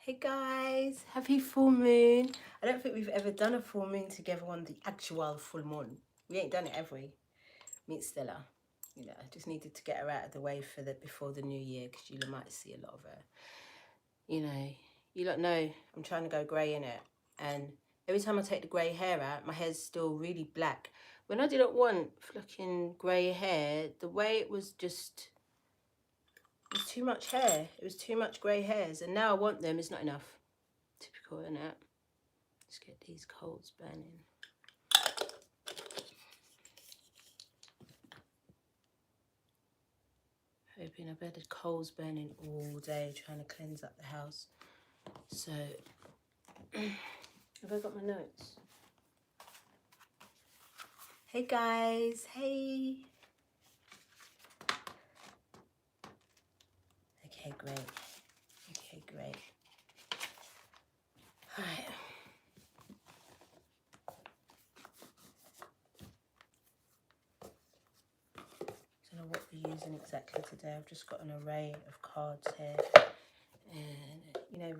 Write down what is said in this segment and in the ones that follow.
Hey guys, happy full moon. I don't think we've ever done a full moon together on the actual full moon. We ain't done it, have we? Meet Stella. You know, I just needed to get her out of the way for the before the new year because you might see a lot of her. You know, you lot know I'm trying to go grey in it, and every time I take the grey hair out, my hair's still really black. When I didn't want fucking grey hair, the way it was just, it was too much hair. It was too much grey hairs, and now I want them. It's not enough. Typical, isn't it? Let's get these coals burning. Hoping I've had the coals burning all day, trying to cleanse up the house. So, have I got my notes? Hey guys, hey. Okay, great. Okay, great. All right. I don't know what we're using exactly today. I've just got an array of cards here. And, you know,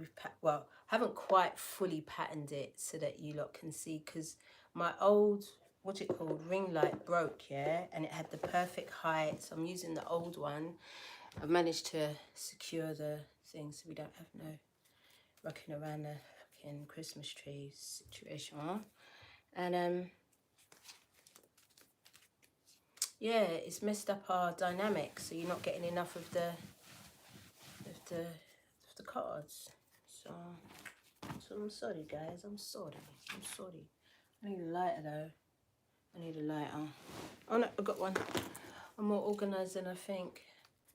I haven't quite fully patterned it so that you lot can see, because my old, what's it called, ring light broke, yeah? And it had the perfect height, so I'm using the old one. I've managed to secure the thing so we don't have no rocking around the fucking Christmas tree situation. And, yeah, it's messed up our dynamics, so you're not getting enough of the cards. So I'm sorry, guys. I'm sorry. I need a lighter though. I need a lighter. Oh no, I got one. I'm more organised than I think.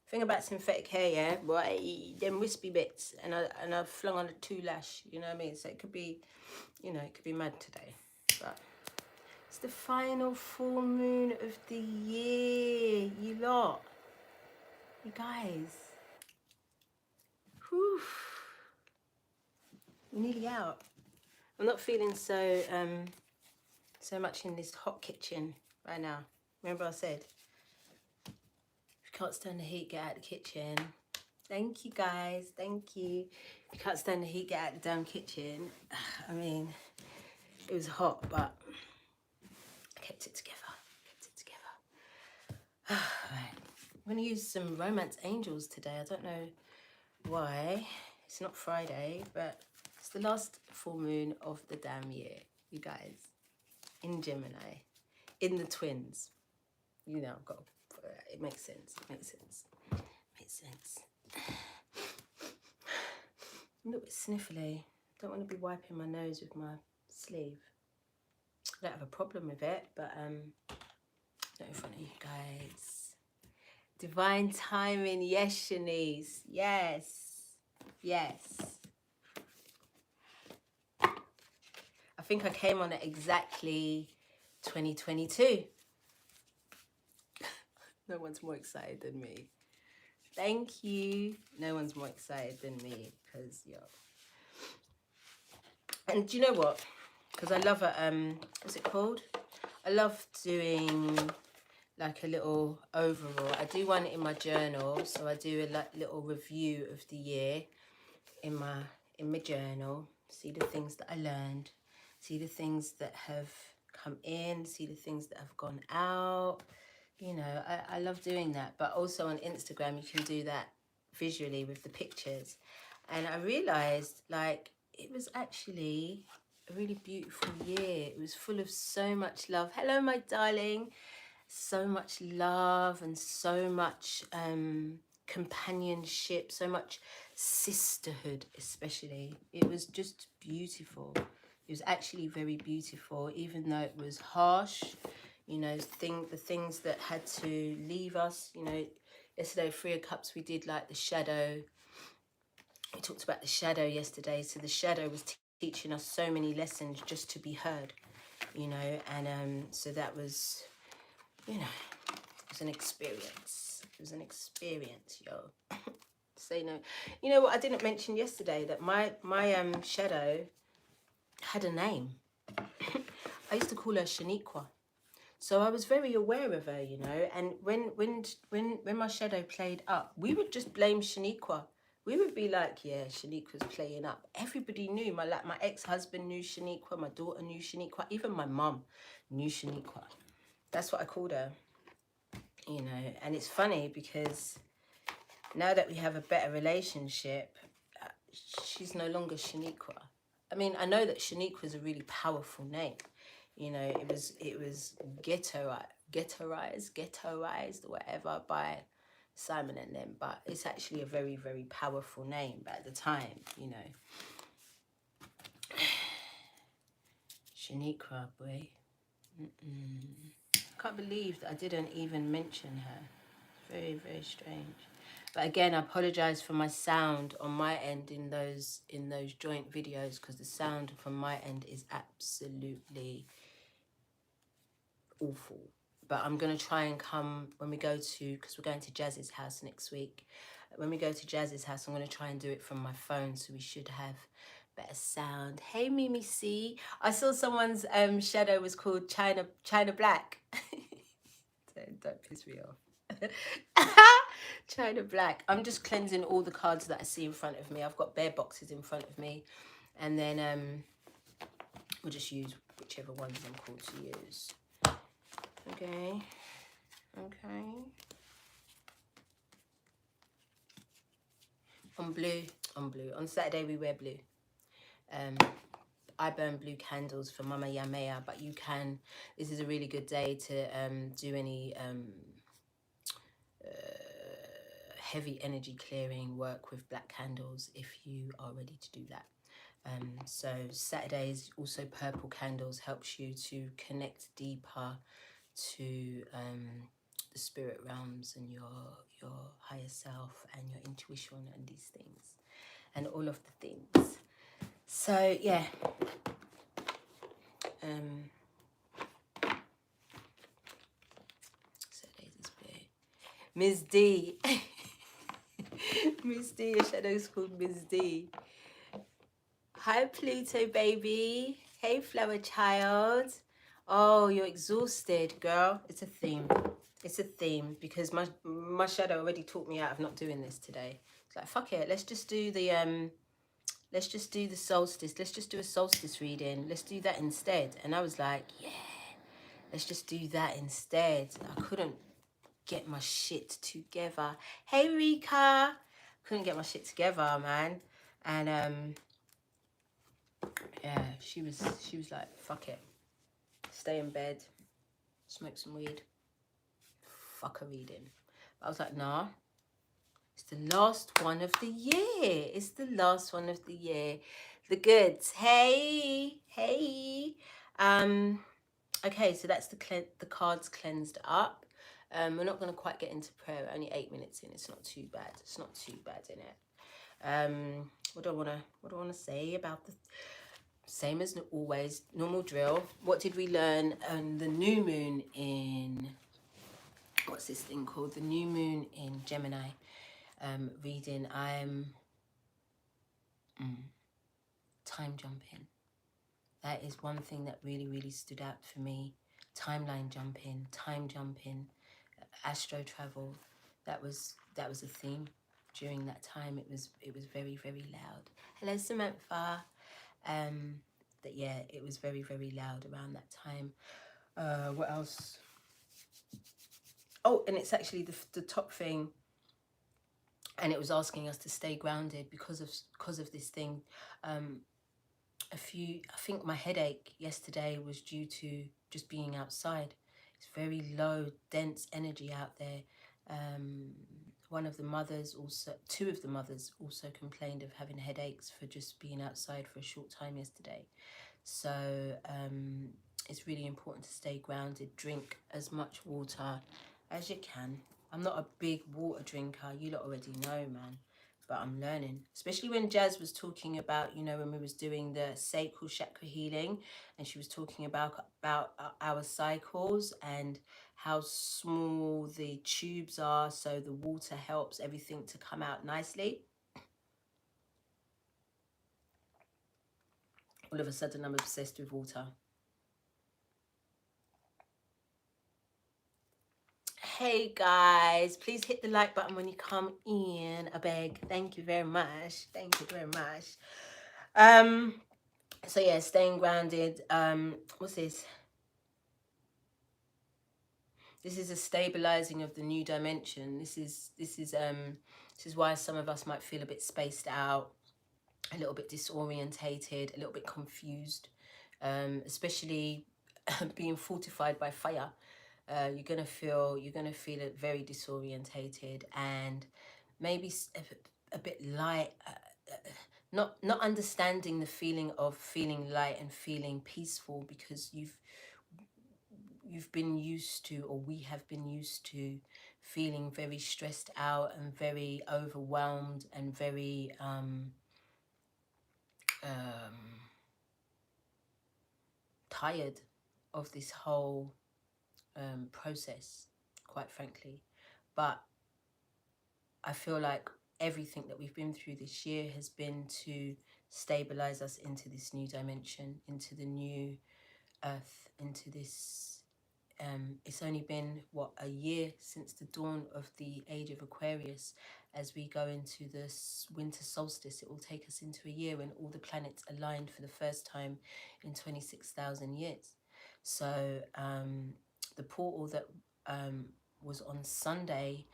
Thing about synthetic hair, yeah, boy, them wispy bits, and I flung on a 2 lash. You know what I mean? So it could be, you know, it could be mad today, but it's the final full moon of the year. You lot, you guys. Whew. We're nearly out. I'm not feeling so much in this hot kitchen right now. Remember I said, if you can't stand the heat, get out of the kitchen. Thank you guys, thank you. If you can't stand the heat, get out of the damn kitchen. I mean, it was hot, but I kept it together. Right. I'm gonna use some Romance Angels today. I don't know why. It's not Friday, but it's the last full moon of the damn year, you guys. In Gemini, in the twins. You know, I've got, it makes sense. I'm a little bit sniffly. Don't want to be wiping my nose with my sleeve. I don't have a problem with it, but not in front of you guys. Divine timing, yes, Shanice. Yes. I think I came on at exactly 2022. No one's more excited than me. Thank you. No one's more excited than me, because, yo. And do you know what? Because I love what's it called? I love doing like a little overall. I do one in my journal, so I do a little review of the year in my journal. See the things that I learned, see the things that have come in, see the things that have gone out. You know, I love doing that. But also on Instagram, you can do that visually with the pictures. And I realized, like, it was actually a really beautiful year. It was full of so much love. Hello, my darling. So much love and so much companionship, so much sisterhood, especially. It was just beautiful. It was actually very beautiful, even though it was harsh. You know, the things that had to leave us. You know, yesterday, 3 of Cups, we did like the shadow. We talked about the shadow yesterday. So the shadow was teaching us so many lessons just to be heard, you know. And so that was, you know, it was an experience. It was an experience, yo. Say no. You know what I didn't mention yesterday? That my shadow had a name. I used to call her Shaniqua. So I was very aware of her, you know. And when my shadow played up, we would just blame Shaniqua. we would be like, yeah, Shaniqua's playing up. Everybody knew. My ex-husband knew Shaniqua. My daughter knew Shaniqua. Even my mum knew Shaniqua. That's what I called her. You know, and it's funny because now that we have a better relationship, she's no longer Shaniqua. I mean, I know that Shaniqua is a really powerful name. You know, it was ghettoized or whatever by Simon and them, but it's actually a very, very powerful name at the time, you know. Shaniqua, boy. I can't believe that I didn't even mention her. Very, very strange. But again, I apologize for my sound on my end in those joint videos, because the sound from my end is absolutely awful. But I'm going to try and come when we go to, because we're going to Jazz's house next week. When we go to Jazz's house, I'm going to try and do it from my phone, so we should have better sound. Hey, Mimi C. I saw someone's shadow was called China Black. Don't piss me off. China Black. I'm just cleansing all the cards that I see in front of me. I've got bare boxes in front of me. And then we'll just use whichever ones I'm called to use. Okay. Okay. On blue. On Saturday we wear blue. I burn blue candles for Mama Yamea, but you can, this is a really good day to do any heavy energy clearing work with black candles if you are ready to do that. So Saturdays, also purple candles helps you to connect deeper to the spirit realms and your higher self and your intuition and these things and all of the things. So yeah, Saturdays is blue. Ms. D. Miss D, your shadow is called Ms. D. Hi Pluto baby. Hey flower child. Oh, you're exhausted, girl. It's a theme. It's a theme because my shadow already talked me out of not doing this today. It's like, fuck it, let's just do the solstice. Let's just do a solstice reading. Let's do that instead. And I was like, yeah, let's just do that instead. I couldn't get my shit together. Hey Rika. Couldn't get my shit together, man. And yeah, she was like, fuck it. Stay in bed, smoke some weed, fuck a reading. But I was like, nah, it's the last one of the year. It's the last one of the year. The goods. Hey. Okay, so that's the cards cleansed up. We're not going to quite get into prayer. Only 8 minutes in. It's not too bad. It's not too bad in it. What do I want to say about the same as always, normal drill. What did we learn on the new moon in, what's this thing called? The new moon in Gemini reading. I'm time jumping. That is one thing that really, really stood out for me. Timeline jumping, time jumping, astro travel. That was a theme during that time. It was very, very loud. Hello, Samantha. That yeah, it was very, very loud around that time. What else? Oh, and it's actually the top thing, and it was asking us to stay grounded because of this thing. I think my headache yesterday was due to just being outside. It's very low, dense energy out there. Two of the mothers also complained of having headaches for just being outside for a short time yesterday. So it's really important to stay grounded. Drink as much water as you can. I'm not a big water drinker. You lot already know, man. But I'm learning. Especially when Jazz was talking about, you know, when we was doing the sacral chakra healing. And she was talking about our cycles and how small the tubes are. So the water helps everything to come out nicely. All of a sudden, I'm obsessed with water. Hey guys, please hit the like button when you come in. I beg. Thank you very much. Thank you very much. So yeah, staying grounded. What's this? This is a stabilizing of the new dimension. This is why some of us might feel a bit spaced out, a little bit disorientated, a little bit confused, especially being fortified by fire. You're gonna feel it very disorientated and maybe a bit light. Not understanding the feeling of feeling light and feeling peaceful, because you've been used to, or we have been used to, feeling very stressed out and very overwhelmed and very tired of this whole process, quite frankly. But I feel like everything that we've been through this year has been to stabilize us into this new dimension, into the new earth, into this. It's only been, what, a year since the dawn of the age of Aquarius. As we go into this winter solstice, it will take us into a year when all the planets aligned for the first time in 26,000 years. So the portal that was on Sunday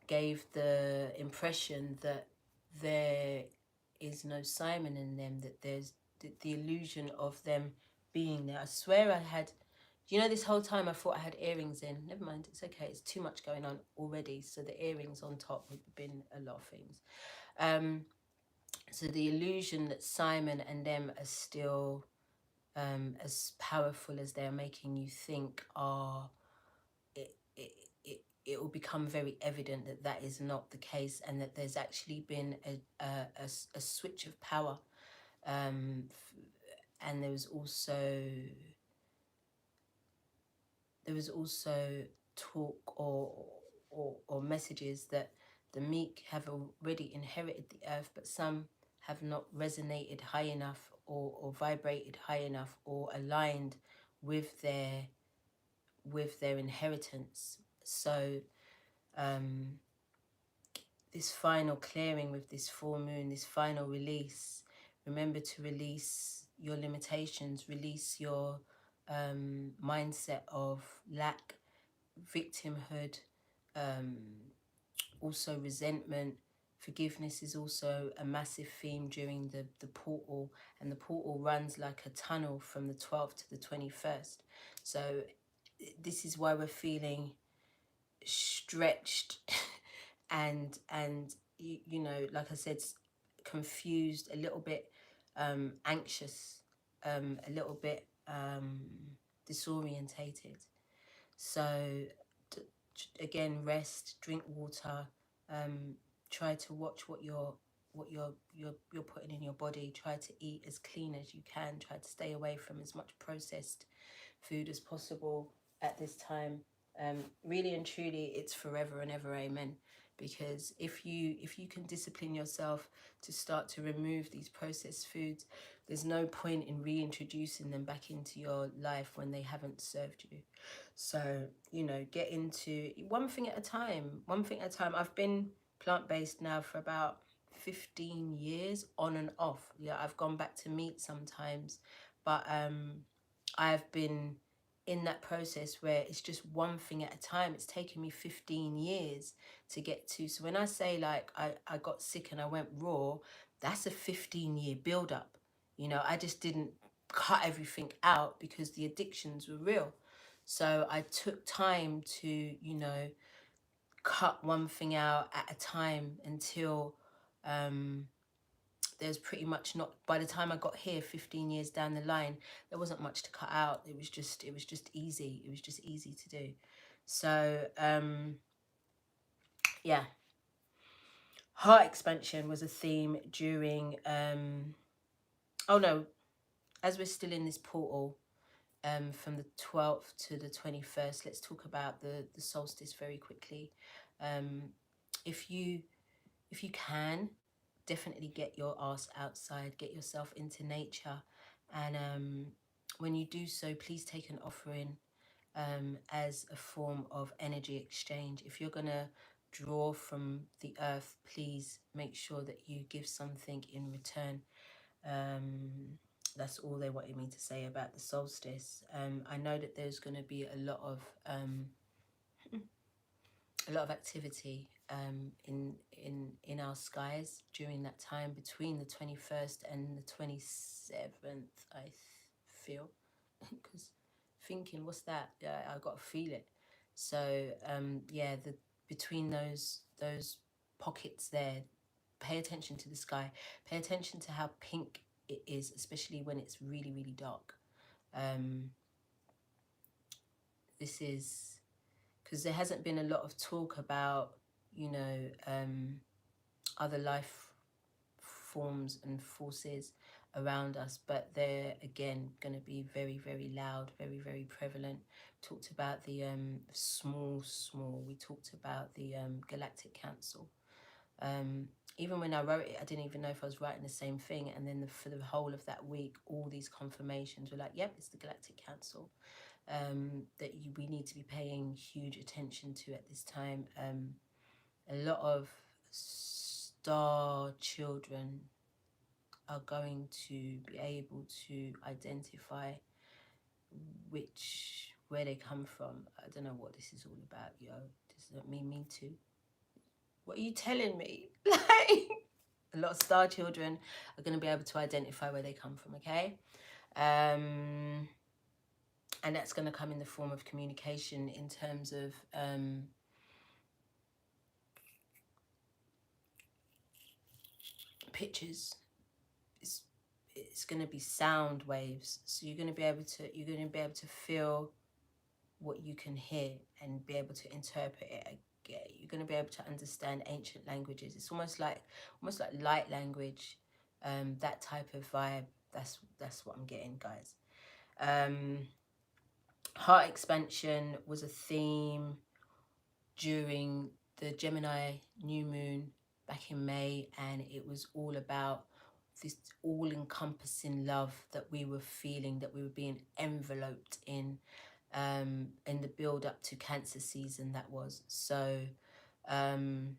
gave the impression that there is no Simon in them, that there's the illusion of them being there. I swear I had, you know, this whole time I thought I had earrings in. Never mind, it's okay. It's too much going on already. So the earrings on top would have been a lot of things. So the illusion that Simon and them are still as powerful as they're making you think are, it will become very evident that that is not the case, and that there's actually been a switch of power. And there was also talk or messages that the meek have already inherited the earth, but some have not resonated high enough, or vibrated high enough, or aligned with their inheritance. So this final clearing with this full moon, this final release, remember to release your limitations, release your mindset of lack, victimhood, also resentment. Forgiveness is also a massive theme during the portal, and the portal runs like a tunnel from the 12th to the 21st. So this is why we're feeling stretched and you know, like I said, confused, a little bit anxious, a little bit disorientated. So again, rest, drink water, try to watch what you're putting in your body. Try to eat as clean as you can. Try to stay away from as much processed food as possible at this time. Really and truly, it's forever and ever, amen. Because if you can discipline yourself to start to remove these processed foods, there's no point in reintroducing them back into your life when they haven't served you. So, you know, get into one thing at a time, I've been plant-based now for about 15 years, on and off. Yeah, I've gone back to meat sometimes, but I've been in that process where it's just one thing at a time. It's taken me 15 years to get to. So when I say like I got sick and I went raw, that's a 15-year build up. You know, I just didn't cut everything out because the addictions were real. So I took time to, you know, cut one thing out at a time until there's pretty much not, by the time I got here 15 years down the line, there wasn't much to cut out. It was just easy. It was just easy to do. So yeah, heart expansion was a theme during oh no, as we're still in this portal, from the 12th to the 21st, let's talk about the solstice very quickly. If you can, definitely get your ass outside, get yourself into nature, and when you do so, please take an offering. as a form of energy exchange. If you're going to draw from the earth, please make sure that you give something in return. That's all they wanted me to say about the solstice. I know that there's going to be a lot of activity in our skies during that time between the 21st and the 27th. I feel, because thinking, what's that? Yeah, I got to feel it. So yeah, between those pockets there, pay attention to the sky. Pay attention to how pink it is, especially when it's really, really dark. This is because there hasn't been a lot of talk about, you know, other life forms and forces around us, but they're again going to be very, very loud, very, very prevalent. Talked about the small. We talked about the Galactic Council. Even when I wrote it, I didn't even know if I was writing the same thing. And then for the whole of that week, all these confirmations were like, yep, it's the Galactic Council. That we need to be paying huge attention to at this time. A lot of star children are going to be able to identify where they come from. I don't know what this is all about, yo. Does that mean me too? What are you telling me? Like, a lot of star children are going to be able to identify where they come from, okay? And that's going to come in the form of communication in terms of pictures. It's going to be sound waves, so you're going to be able to feel what you can hear and be able to interpret it. You're going to be able to understand ancient languages. It's almost like light language, that type of vibe. That's what I'm getting, guys. Heart expansion was a theme during the Gemini new moon back in May, and it was all about this all-encompassing love that we were feeling, that we were being enveloped in the build up to Cancer season. That was so. Again,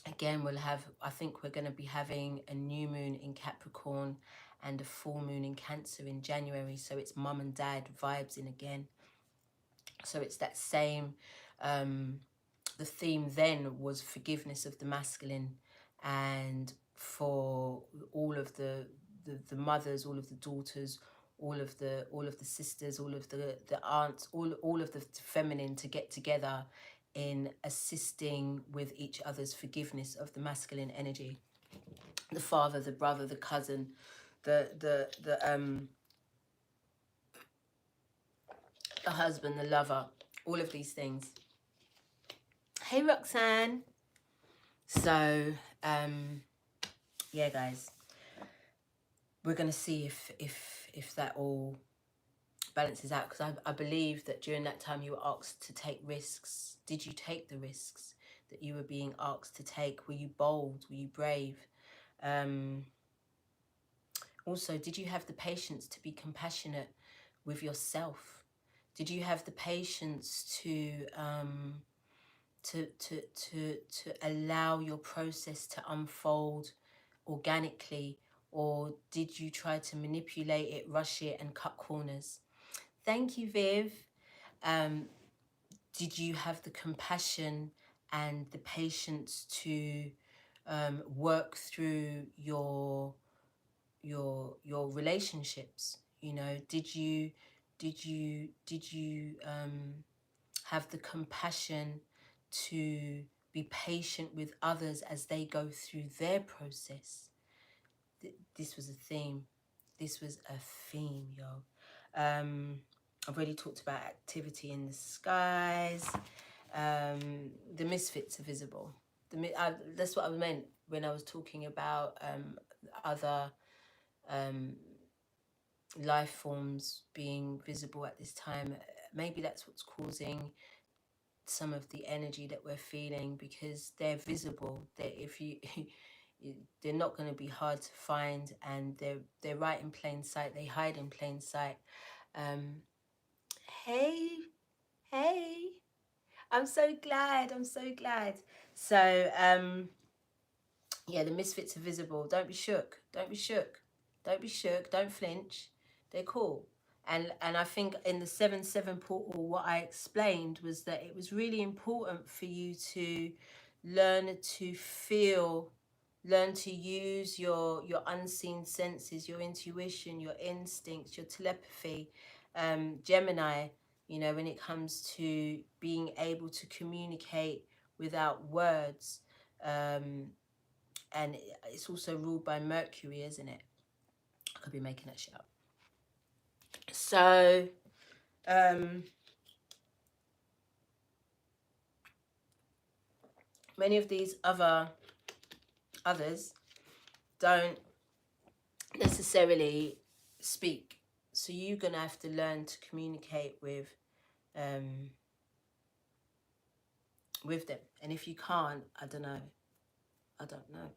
I think we're going to be having a new moon in Capricorn and a full moon in Cancer in January. So it's mum and dad vibes in again. So it's that same. The theme then was forgiveness of the masculine, and for all of the mothers, all of the daughters, all of the sisters, all of the aunts, all of the feminine to get together in assisting with each other's forgiveness of the masculine energy. The father, the brother, the cousin, the husband, the lover, all of these things. Hey Roxanne. So yeah, guys, we're gonna see if that all balances out, because I believe that during that time you were asked to take risks. Did you take the risks that you were being asked to take? Were you bold? Were you brave? Also, did you have the patience to be compassionate with yourself? Did you have the patience to allow your process to unfold organically, or did you try to manipulate it, rush it, and cut corners? Thank you, Viv. Did you have the compassion and the patience to work through your relationships? You know, did you have the compassion to be patient with others as they go through their process? This was a theme. This was a theme, yo. I've already talked about activity in the skies. The misfits are visible. That's what I meant when I was talking about other life forms being visible at this time. Maybe that's what's causing some of the energy that we're feeling, because they're visible. They're not going to be hard to find, and they're right in plain sight. They hide in plain sight. Hey, hey. I'm so glad. I'm so glad. So, yeah, the misfits are visible. Don't be shook. Don't be shook. Don't be shook. Don't flinch. They're cool. And I think in the 7-7 portal, what I explained was that it was really important for you to learn to feel, learn to use your unseen senses, your intuition, your instincts, your telepathy. Gemini, you know, when it comes to being able to communicate without words. And it's also ruled by Mercury, isn't it? I could be making that shit up. So, many of these others don't necessarily speak. So you're gonna have to learn to communicate with them. And if you can't, I don't know. I don't know.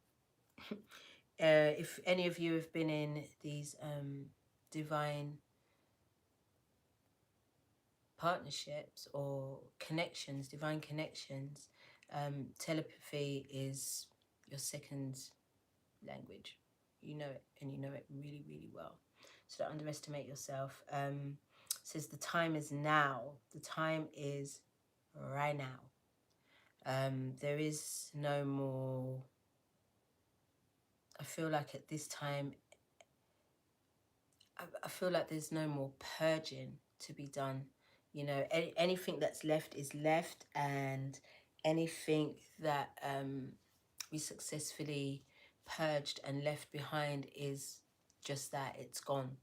If any of you have been in these divine partnerships or connections, divine connections, telepathy is your second language. You know it, and you know it really, really well. So don't underestimate yourself. Says the time is now. The time is right now. There is no more. I feel like at this time, I feel like there's no more purging to be done. You know, anything that's left is left, and anything that we successfully purged and left behind is just that, it's gone,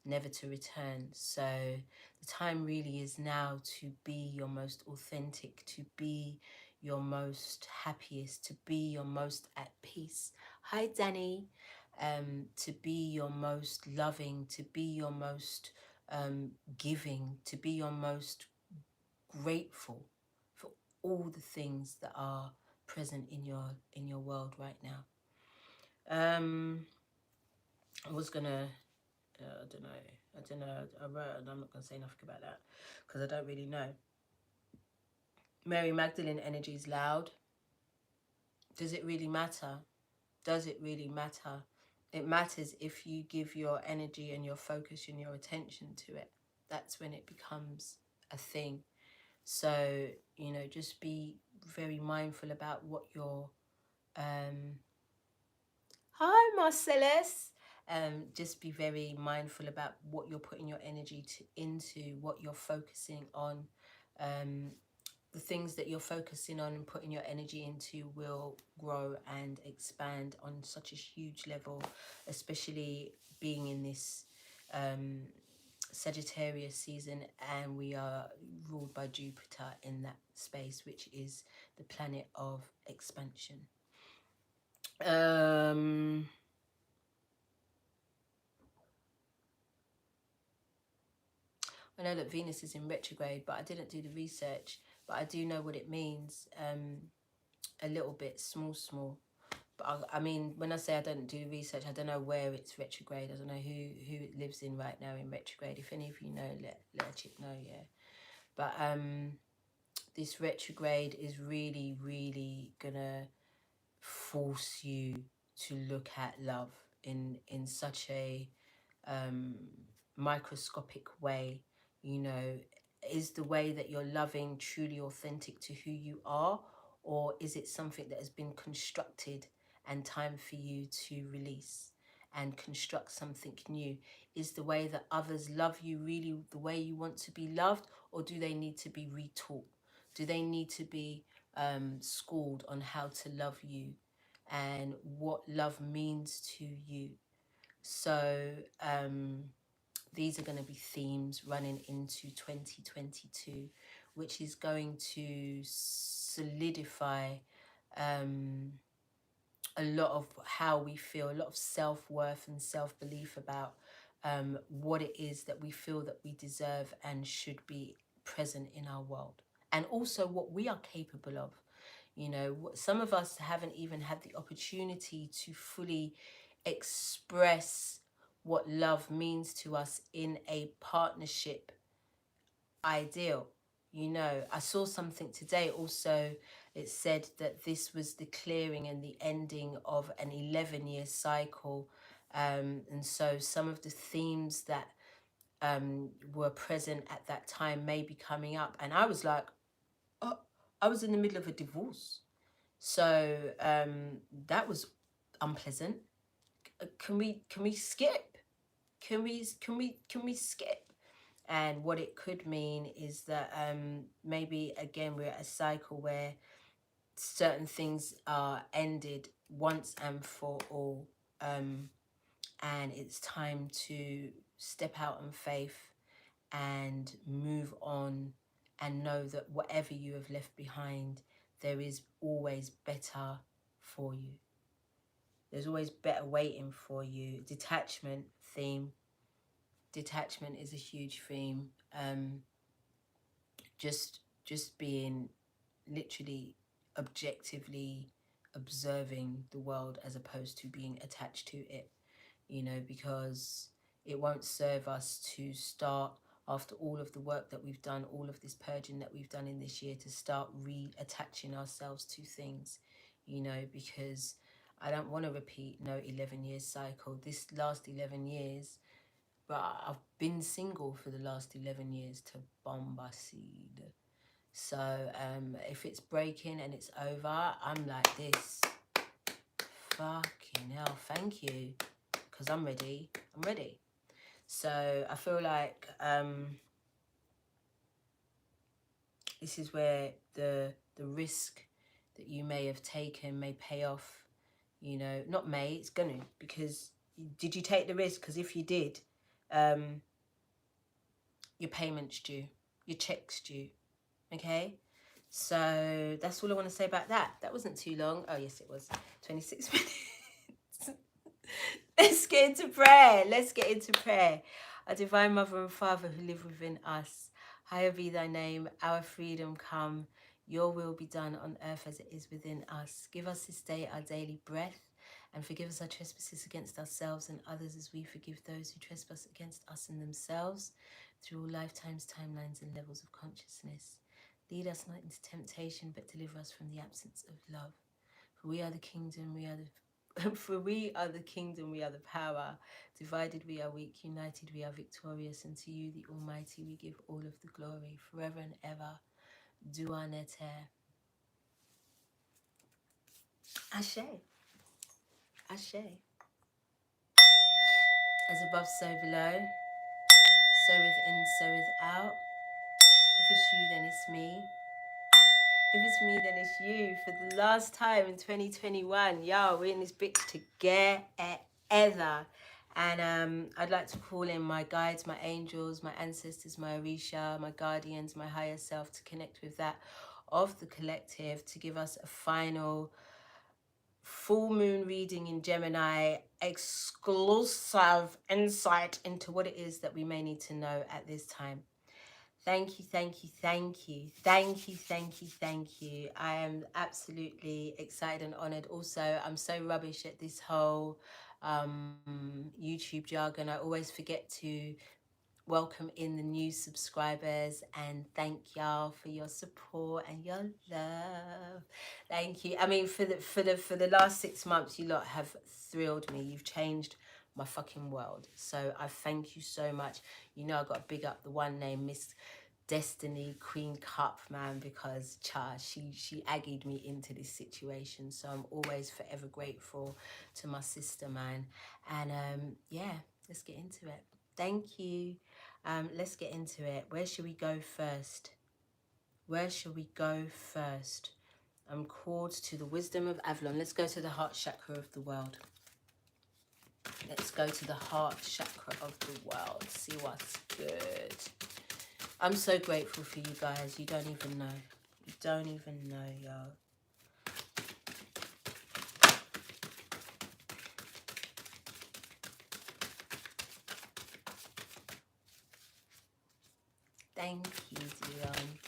never to return. So the time really is now to be your most authentic, to be your most happiest, to be your most at peace. Hi, Danny. To be your most loving, to be your most giving, to be your most grateful for all the things that are present in your world right now. I was gonna, I don't know. I wrote, and I'm not gonna say nothing about that because I don't really know. Mary Magdalene energy is loud. Does it really matter? Does it really matter? It matters if you give your energy and your focus and your attention to it. That's when it becomes a thing. So, you know, just be very mindful about what your hi, Marcellus. Just be very mindful about what you're putting your energy into, what you're focusing on. The things that you're focusing on and putting your energy into will grow and expand on such a huge level, especially being in this Sagittarius season, and we are ruled by Jupiter in that space, which is the planet of expansion. I know that Venus is in retrograde, but I didn't do the research, but I do know what it means, a little bit, small. But I mean, when I say I don't do research, I don't know where it's retrograde. I don't know who it lives in right now in retrograde. If any of you know, let a chick know, yeah. But this retrograde is really, really gonna force you to look at love in such a microscopic way. You know, is the way that you're loving truly authentic to who you are, or is it something that has been constructed and time for you to release and construct something new? Is the way that others love you really the way you want to be loved, or do they need to be retaught? Do they need to be schooled on how to love you and what love means to you? So these are going to be themes running into 2022, which is going to solidify a lot of how we feel, a lot of self-worth and self-belief about what it is that we feel that we deserve and should be present in our world, and also what we are capable of. You know, some of us haven't even had the opportunity to fully express what love means to us in a partnership ideal. You know, I saw something today also. It said that this was the clearing and the ending of an 11-year cycle. And so some of the themes that were present at that time may be coming up. And I was like, oh, I was in the middle of a divorce. So that was unpleasant. Can we skip? Can we skip? And what it could mean is that maybe again we're at a cycle where certain things are ended once and for all, and it's time to step out in faith and move on, and know that whatever you have left behind, there is always better for you. There's always better waiting for you. Detachment theme. Detachment is a huge theme. Just being literally objectively observing the world as opposed to being attached to it, you know, because it won't serve us to start, after all of the work that we've done, all of this purging that we've done in this year, to start reattaching ourselves to things, you know, because I don't want to repeat no 11 years cycle. This last 11 years, but I've been single for the last 11 years to bombacide. So if it's breaking and it's over, I'm like this. Fucking hell, thank you. Because I'm ready. I'm ready. So I feel like this is where the risk that you may have taken may pay off. You know, not may, it's gonna. Because did you take the risk? Because if you did, your payment's due. Your check's due. Okay? So that's all I want to say about that. That wasn't too long. Oh, yes, it was. 26 minutes. Let's get into prayer. Let's get into prayer. Our Divine Mother and Father who live within us, hallowed be thy name, our freedom come, your will be done on earth as it is within us. Give us this day our daily bread, and forgive us our trespasses against ourselves and others as we forgive those who trespass against us and themselves, through all lifetimes, timelines and levels of consciousness. Lead us not into temptation, but deliver us from the absence of love. For we are the kingdom, we are the for we are the kingdom, we are the power. Divided we are weak, united we are victorious. And to you, the Almighty, we give all of the glory, forever and ever. Dua neter. Ashe. Ashe. As above, so below. So within, so without. If it's you, then it's me. If it's me, then it's you. For the last time in 2021, y'all, we're in this bitch together. And I'd like to call in my guides, my angels, my ancestors, my Orisha, my guardians, my higher self, to connect with that of the collective, to give us a final full moon reading in Gemini, exclusive insight into what it is that we may need to know at this time. Thank you, thank you, thank you, thank you, thank you, thank you. I am absolutely excited and honoured. Also, I'm so rubbish at this whole YouTube jargon. I always forget to welcome in the new subscribers and thank y'all for your support and your love. Thank you. I mean, for the last 6 months, you lot have thrilled me. You've changed my fucking world. So I thank you so much. You know, I got to big up the one named Miss Destiny Queen Cup, man, because she aggied me into this situation. So I'm always forever grateful to my sister, man. And yeah, let's get into it. Thank you. Let's get into it. Where should we go first? Where should we go first? I'm called to the wisdom of Avlon. Let's go to the heart chakra of the world. Let's go to the heart chakra of the world. See what's good. I'm so grateful for you guys. You don't even know. You don't even know, y'all. Thank you, Dion.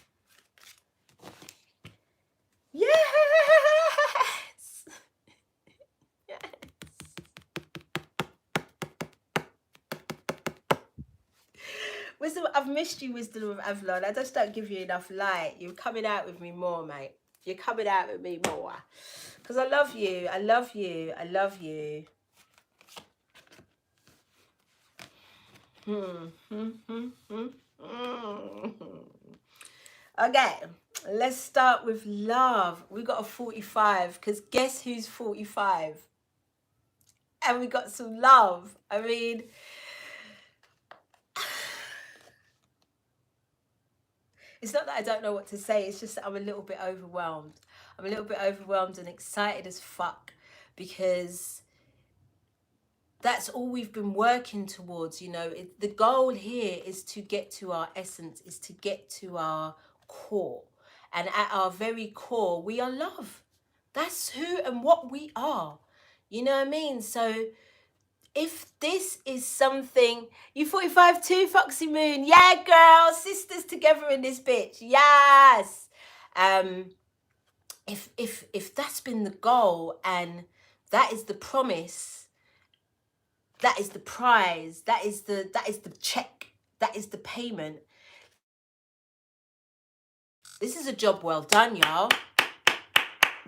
Yes! Yes! I've missed you, Wisdom of Avlon. I just don't give you enough light. You're coming out with me more, mate. You're coming out with me more. Because I love you. I love you. I love you. Okay, let's start with love. We got a 45, because guess who's 45? And we got some love. I mean, it's not that I don't know what to say. It's just that I'm a little bit overwhelmed. I'm a little bit overwhelmed and excited as fuck, because that's all we've been working towards. You know, the goal here is to get to our essence, is to get to our core. And at our very core, we are love. That's who and what we are. You know what I mean? So if this is something, you 45 too, Foxy Moon. Yeah, girl, sisters together in this bitch. Yes. If that's been the goal, and that is the promise, that is the prize, that is the check, that is the payment. This is a job well done, y'all.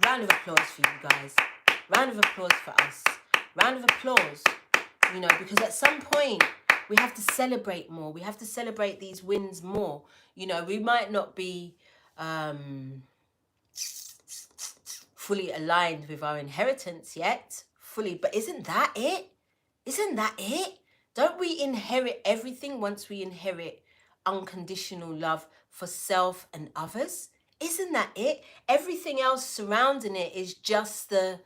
Round of applause for you guys. Round of applause for us. Round of applause. You know, because at some point we have to celebrate more. We have to celebrate these wins more. You know, we might not be fully aligned with our inheritance yet. Fully, but isn't that it? Isn't that it? Don't we inherit everything once we inherit unconditional love for self and others? Isn't that it? Everything else surrounding it is just the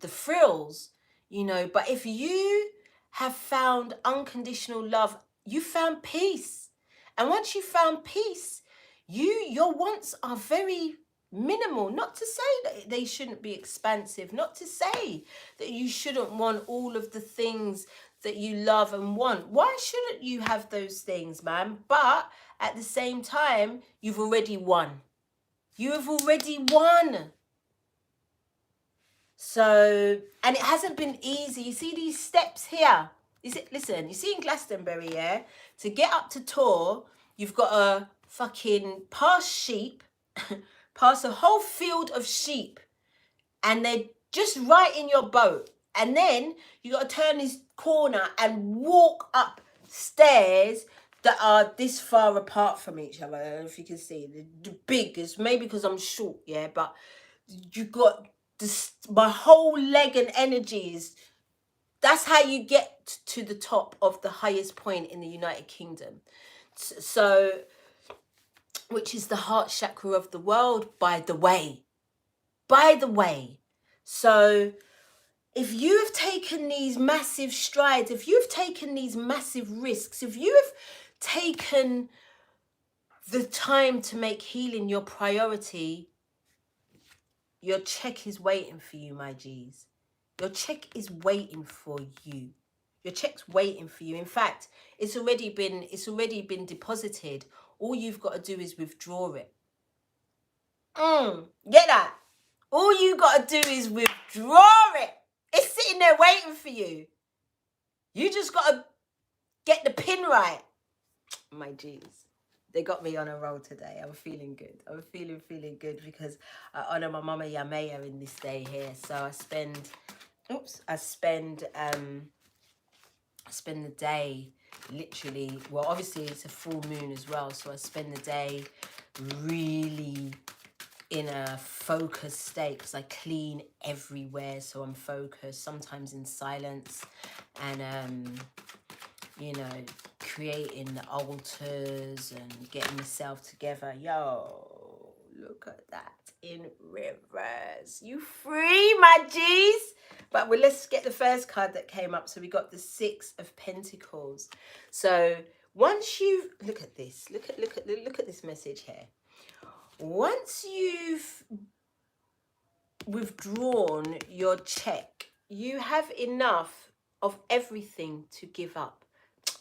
frills, you know. But if you have found unconditional love, you found peace. And once you found peace, your wants are very minimal. Not to say that they shouldn't be expansive, not to say that you shouldn't want all of the things that you love and want. Why shouldn't you have those things, man? But at the same time, you've already won. You have already won. So, and it hasn't been easy. You see these steps here? Listen, you see in Glastonbury, yeah? To get up to Tor, you've got to fucking pass sheep, pass a whole field of sheep, and they're just right in your boat. And then you got to turn this corner and walk up stairs that are this far apart from each other. I don't know if you can see. The big, it's maybe because I'm short, yeah, but you got this, my whole leg and energies. That's how you get to the top of the highest point in the United Kingdom. So, which is the heart chakra of the world, by the way. By the way. So, if you have taken these massive strides, if you've taken these massive risks, if you have taken the time to make healing your priority, your check is waiting for you, my G's. Your check is waiting for you. Your check's waiting for you. In fact, it's already been deposited. All you've got to do is withdraw it. Get that? All you got to do is withdraw it. It's sitting there waiting for you. You just got to get the pin right. My G's. They got me on a roll today. I'm feeling good. I'm feeling good because I honor my mama Yamea in this day here. So I spend the day literally, well, obviously it's a full moon as well. So I spend the day really in a focused state because I clean everywhere. So I'm focused, sometimes in silence, and you know, creating the altars and getting myself together. Yo, look at that in reverse. You free, my G's. But let's get the first card that came up. So we got the 6 of Pentacles. So once you've, look at this, look at this message here. Once you've withdrawn your check, you have enough of everything to give up.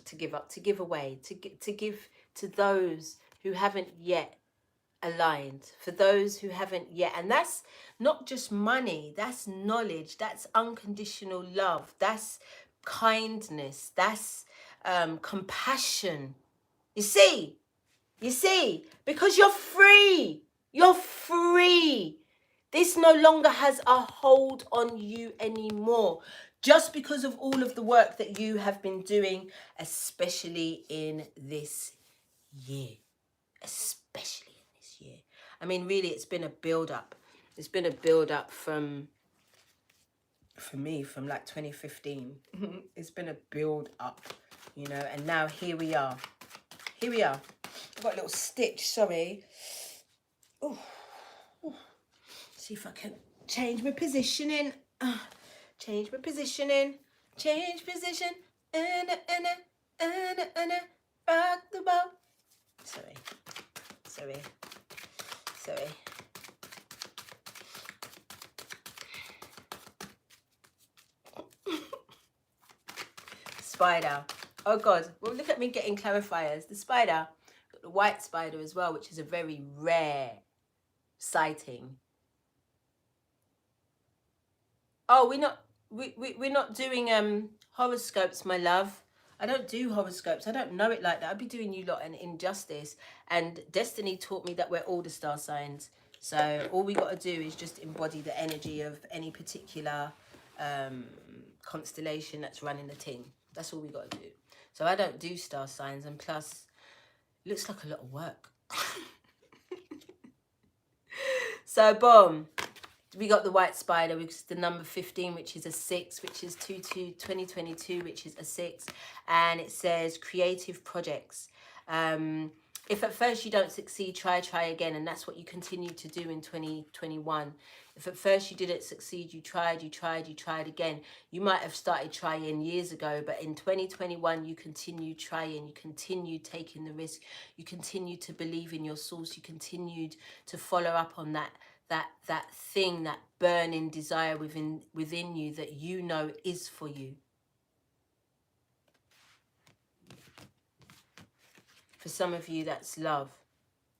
To give away, to give to those who haven't yet aligned, for those who haven't yet. And that's not just money, that's knowledge, that's unconditional love, that's kindness, that's compassion. You see, because you're free. You're free. This no longer has a hold on you anymore. Just because of all of the work that you have been doing, especially in this year. Especially in this year. I mean, really, it's been a build-up. It's been a build-up from, for me, from like 2015. It's been a build-up, you know, and now here we are. Here we are. I've got a little stitch, sorry. Ooh. See if I can change my positioning. Change my positioning. Change position. Rock the boat. Sorry. Spider. Oh God. Well, look at me getting clarifiers. The spider. Got the white spider as well, which is a very rare sighting. Oh, we're not doing horoscopes, my love. I don't do horoscopes. I don't know it like that. I'd be doing you lot an injustice. And Destiny taught me that we're all the star signs. So all we got to do is just embody the energy of any particular constellation that's running the team. That's all we got to do. So I don't do star signs, and plus, it looks like a lot of work. So boom. We got the white spider, which is the number 15, which is a 6, which is 2022, which is a 6. And it says creative projects. If at first you don't succeed, try again. And that's what you continue to do in 2021. If at first you didn't succeed, you tried again. You might have started trying years ago, but in 2021, you continued trying, you continued taking the risk, you continued to believe in your source, you continued to follow up on that thing, that burning desire within you that you know is for you. For some of you, that's love.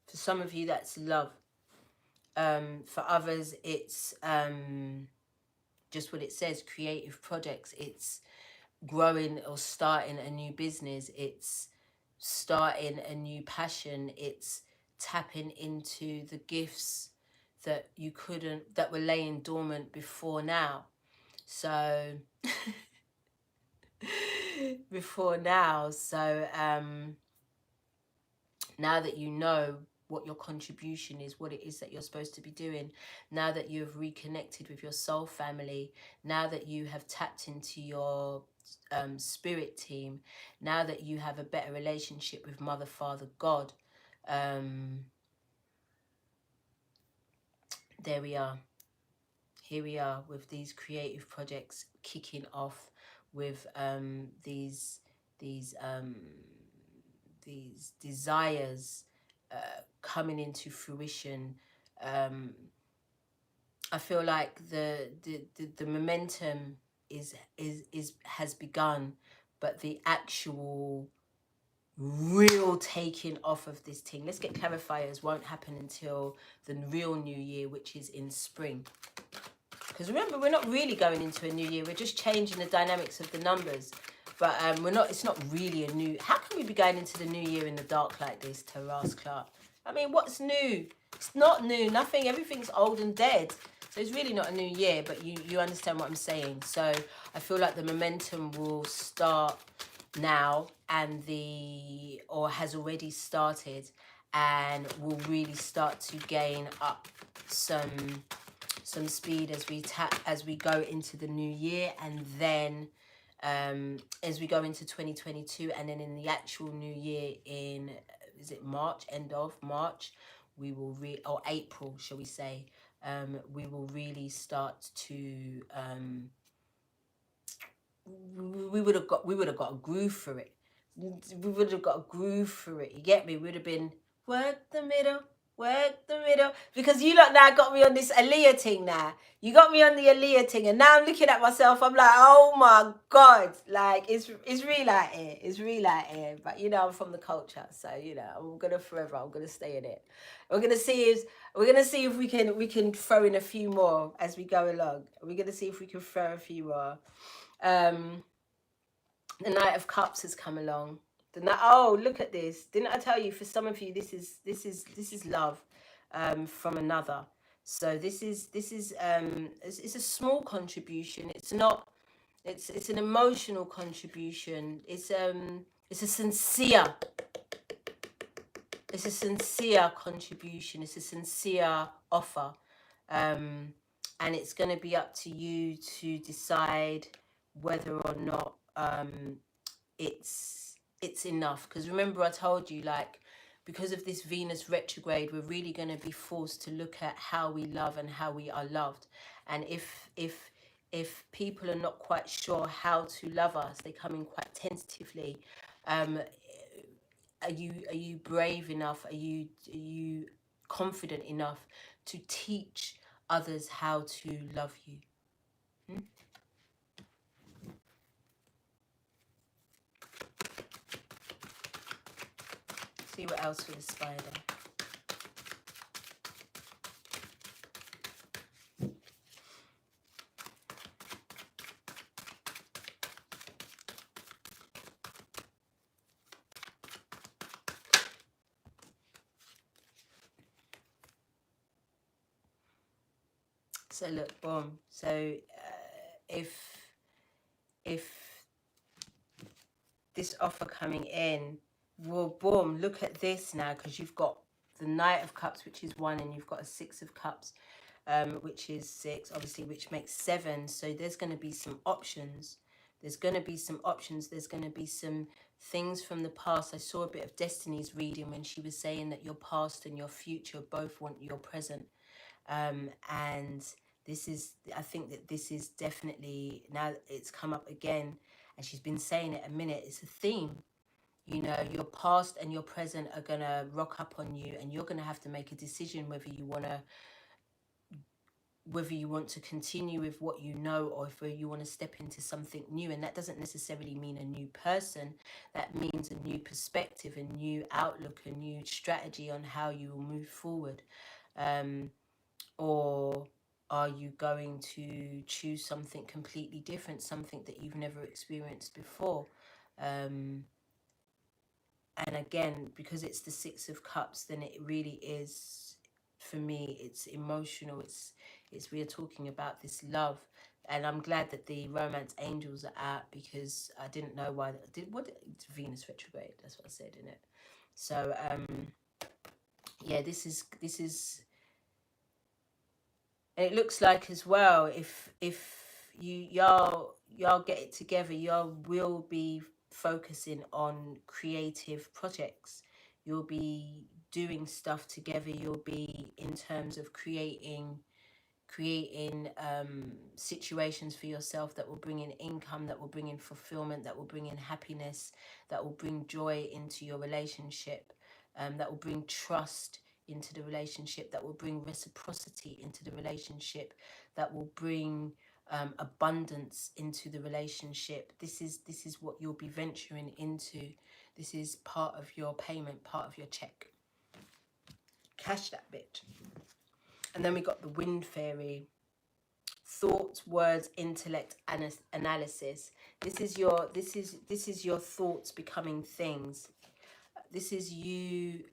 For some of you, that's love. For others, it's just what it says, creative projects. It's growing or starting a new business. It's starting a new passion. It's tapping into the gifts that you couldn't, that were laying dormant before now. So now that you know what your contribution is, what it is that you're supposed to be doing, now that you have reconnected with your soul family, now that you have tapped into your spirit team, now that you have a better relationship with Mother, Father, God, there we are. Here we are with these creative projects kicking off, with these desires coming into fruition. I feel like the momentum has begun, but the actual real taking off of this thing, let's get clarifiers, won't happen until the real new year, which is in spring. Because remember, we're not really going into a new year, we're just changing the dynamics of the numbers. But it's not really a new, how can we be going into the new year in the dark like this, Taras Clark? I mean, what's new? It's not new, nothing, everything's old and dead. So it's really not a new year, but you understand what I'm saying. So I feel like the momentum will start now, and or has already started, and will really start to gain up some speed as we go into the new year, and then as we go into 2022, and then in the actual new year in, is it March, end of March, we will or April, shall we say, we will really start to we would have got a groove for it. We would have got a groove for it. You get me? Would have been work the middle, because you lot now got me on this Aaliyah thing now. You got me on the Aaliyah thing, and now I'm looking at myself, I'm like, oh my God, like it's real out here. It's real out here. But you know, I'm from the culture, so you know, I'm gonna stay in it. We're gonna see if we can throw in a few more as we go along. We're gonna see if we can throw a few more. The Knight of Cups has come along. Oh, look at this. Didn't I tell you, for some of you, this is love from another. So it's a small contribution. It's not, it's an emotional contribution. It's a sincere, contribution. It's a sincere offer. And it's going to be up to you to decide whether or not it's enough. Because remember, I told you, like, because of this Venus retrograde, we're really going to be forced to look at how we love and how we are loved. And if people are not quite sure how to love us, they come in quite tentatively. Are you brave enough? Are you confident enough to teach others how to love you? See what else for the spider. So look, boom. So if this offer coming in, well, boom, look at this now, because you've got the Knight of Cups, which is 1, and you've got a 6 of Cups, which is 6, obviously, which makes 7. So there's going to be some options. There's going to be some options. There's going to be some things from the past. I saw a bit of Destiny's reading when she was saying that your past and your future both want your present. And this is, I think that this is definitely, now it's come up again, and she's been saying it a minute, it's a theme. You know, your past and your present are going to rock up on you, and you're going to have to make a decision whether you want to continue with what you know, or if you want to step into something new. And that doesn't necessarily mean a new person. That means a new perspective, a new outlook, a new strategy on how you will move forward. Or are you going to choose something completely different, something that you've never experienced before? And again, because it's the 6 of Cups, then it really is, for me, it's emotional. It's we are talking about this love. And I'm glad that the romance angels are out, because I didn't know why. It's Venus retrograde, that's what I said, in it. So yeah, this is and it looks like as well, if y'all get it together, y'all will be focusing on creative projects. You'll be doing stuff together. You'll be, in terms of creating situations for yourself that will bring in income, that will bring in fulfillment, that will bring in happiness, that will bring joy into your relationship, that will bring trust into the relationship, that will bring reciprocity into the relationship, that will bring abundance into the relationship. This is what you'll be venturing into. This is part of your payment, part of your check. Cash that bitch. And then we got the Wind Fairy. Thoughts, words, intellect, analysis. This is your thoughts becoming things. This is you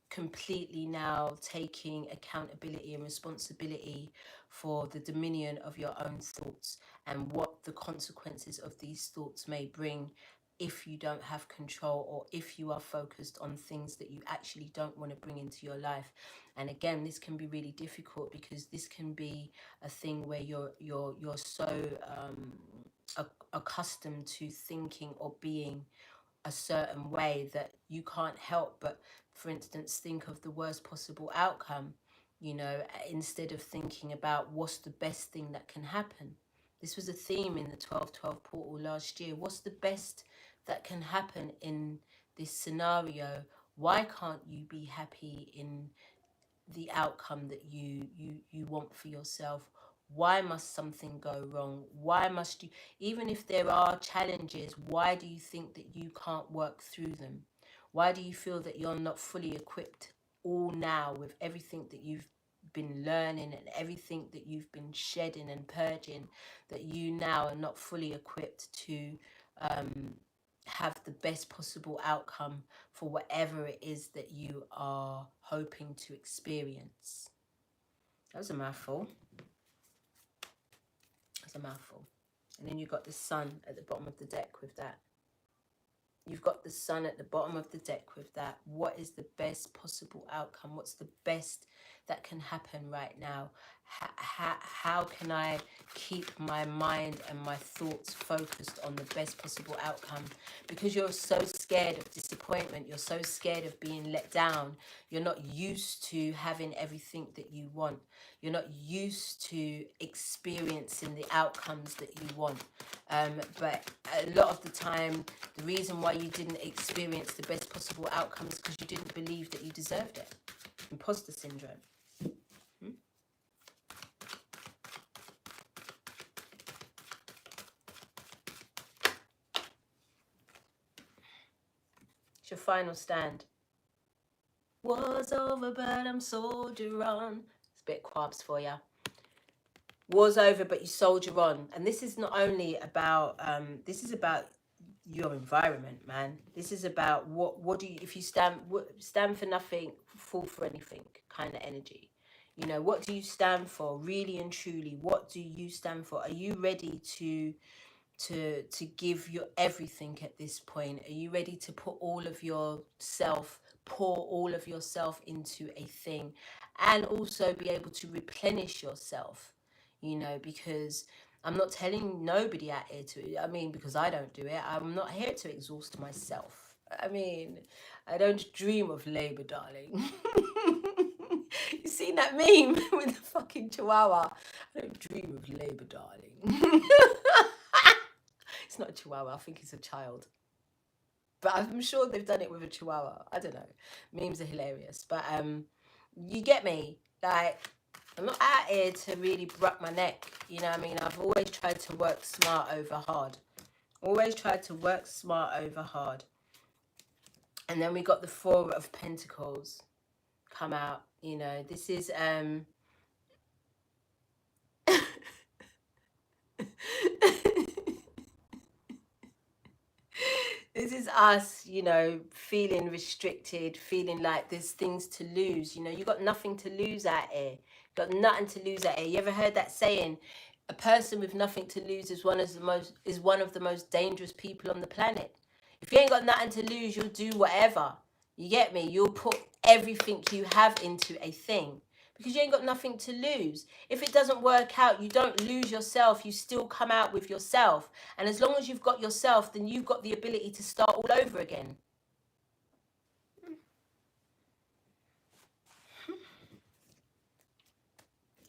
completely now taking accountability and responsibility for the dominion of your own thoughts, and what the consequences of these thoughts may bring if you don't have control, or if you are focused on things that you actually don't want to bring into your life. And again, this can be really difficult, because this can be a thing where you're so accustomed to thinking or being a certain way that you can't help but, for instance, think of the worst possible outcome, you know, instead of thinking about what's the best thing that can happen. This was a theme in the 12/12 portal last year. What's the best that can happen in this scenario? Why can't you be happy in the outcome that you want for yourself? Why must something go wrong? Why must you, even if there are challenges, why do you think that you can't work through them? Why do you feel that you're not fully equipped all now, with everything that you've been learning and everything that you've been shedding and purging, that you now are not fully equipped to have the best possible outcome for whatever it is that you are hoping to experience. That was a mouthful. That's a mouthful. And then you've got the sun at the bottom of the deck with that. You've got the sun at the bottom of the deck with that. What is the best possible outcome? What's the best that can happen right now? How can I keep my mind and my thoughts focused on the best possible outcome? Because you're so scared of disappointment. You're so scared of being let down. You're not used to having everything that you want. You're not used to experiencing the outcomes that you want. But a lot of the time, the reason why you didn't experience the best possible outcome is because you didn't believe that you deserved it. Imposter syndrome. It's your final stand. War's over, but I'm soldier on. It's a bit quabs for ya. War's over, but you soldier on. And this is not only about, this is about your environment, man. This is about what do you, if you stand for nothing, fall for anything kind of energy. You know, what do you stand for? Really and truly, what do you stand for? Are you ready to give your everything at this point? Are you ready to put all of yourself, pour all of yourself into a thing, and also be able to replenish yourself? You know, because I'm not telling nobody out here to, I mean, because I don't do it. I'm not here to exhaust myself. I mean, I don't dream of labor, darling. You seen that meme with the fucking chihuahua? I don't dream of labor, darling. It's not a chihuahua, I think it's a child. But I'm sure they've done it with a chihuahua. I don't know. Memes are hilarious. But you get me? Like, I'm not out here to really break my neck. You know what I mean? I've always tried to work smart over hard. Always tried to work smart over hard. And then we got the Four of Pentacles come out. You know, this is... This is us, you know, feeling restricted, feeling like there's things to lose. You know, you got nothing to lose out here. Got nothing to lose out here. You ever heard that saying? A person with nothing to lose is one of the most dangerous people on the planet. If you ain't got nothing to lose, you'll do whatever. You get me? You'll put everything you have into a thing. Because you ain't got nothing to lose. If it doesn't work out, you don't lose yourself. You still come out with yourself. And as long as you've got yourself, then you've got the ability to start all over again.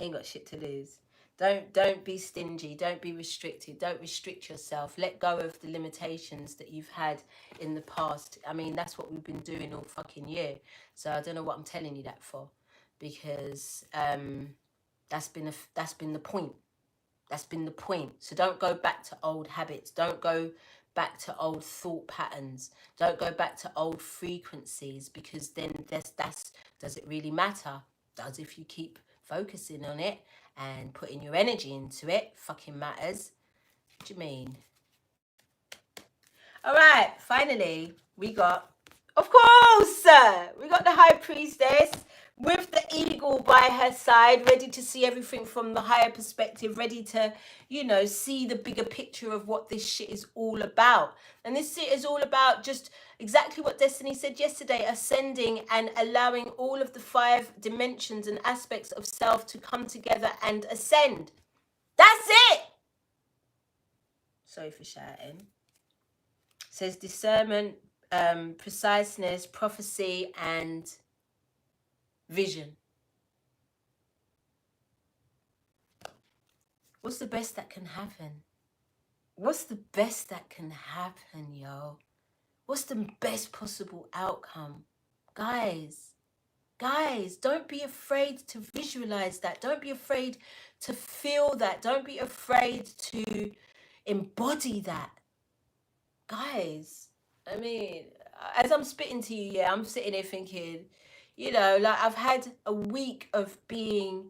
Ain't got shit to lose. Don't be stingy. Don't be restricted. Don't restrict yourself. Let go of the limitations that you've had in the past. I mean, that's what we've been doing all fucking year. So I don't know what I'm telling you that for. Because that's been the point. That's been the point. So don't go back to old habits. Don't go back to old thought patterns. Don't go back to old frequencies, because then does it really matter? Does, if you keep focusing on it and putting your energy into it, fucking matters. What do you mean? All right, finally we got, of course, we got the High Priestess with the eagle by her side, ready to see everything from the higher perspective, ready to, you know, see the bigger picture of what this shit is all about. And this shit is all about just exactly what Destiny said yesterday, ascending and allowing all of the 5 dimensions and aspects of self to come together and ascend. That's it. Sorry for shouting. It says discernment, preciseness, prophecy, and vision. What's the best that can happen? What's the best that can happen, yo? What's the best possible outcome? Guys, don't be afraid to visualize that. Don't be afraid to feel that. Don't be afraid to embody that. Guys, I mean, as I'm spitting to you, yeah, I'm sitting here thinking, you know, like I've had a week of being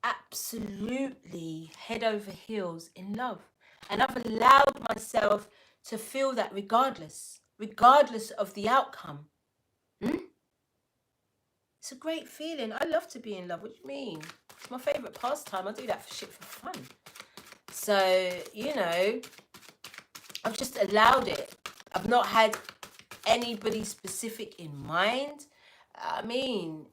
absolutely head over heels in love. And I've allowed myself to feel that regardless of the outcome. It's a great feeling. I love to be in love. What do you mean? It's my favourite pastime. I do that for shit for fun. So, you know, I've just allowed it. I've not had anybody specific in mind. I mean,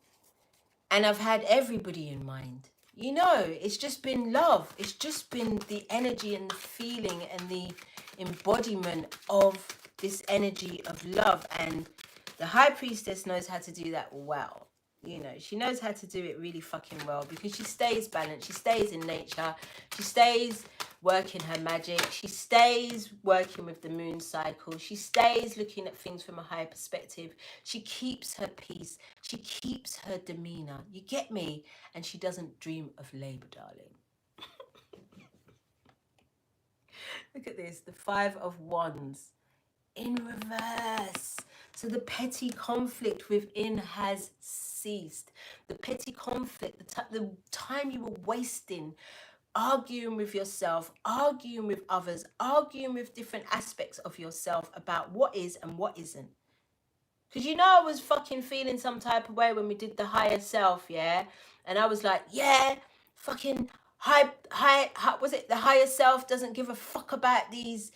and I've had everybody in mind. You know, it's just been love. It's just been the energy and the feeling and the embodiment of this energy of love. And the High Priestess knows how to do that well. You know, she knows how to do it really fucking well, because she stays balanced. She stays in nature. She stays working her magic. She stays working with the moon cycle. She stays looking at things from a higher perspective. She keeps her peace. She keeps her demeanor. You get me? And she doesn't dream of labor, darling. Look at this. The 5 of Wands in reverse. So the petty conflict within has ceased. The petty conflict, the time you were wasting arguing with yourself, arguing with others, arguing with different aspects of yourself about what is and what isn't. Because you know I was fucking feeling some type of way when we did the higher self, yeah? And I was like, yeah, fucking high, was it the higher self doesn't give a fuck about these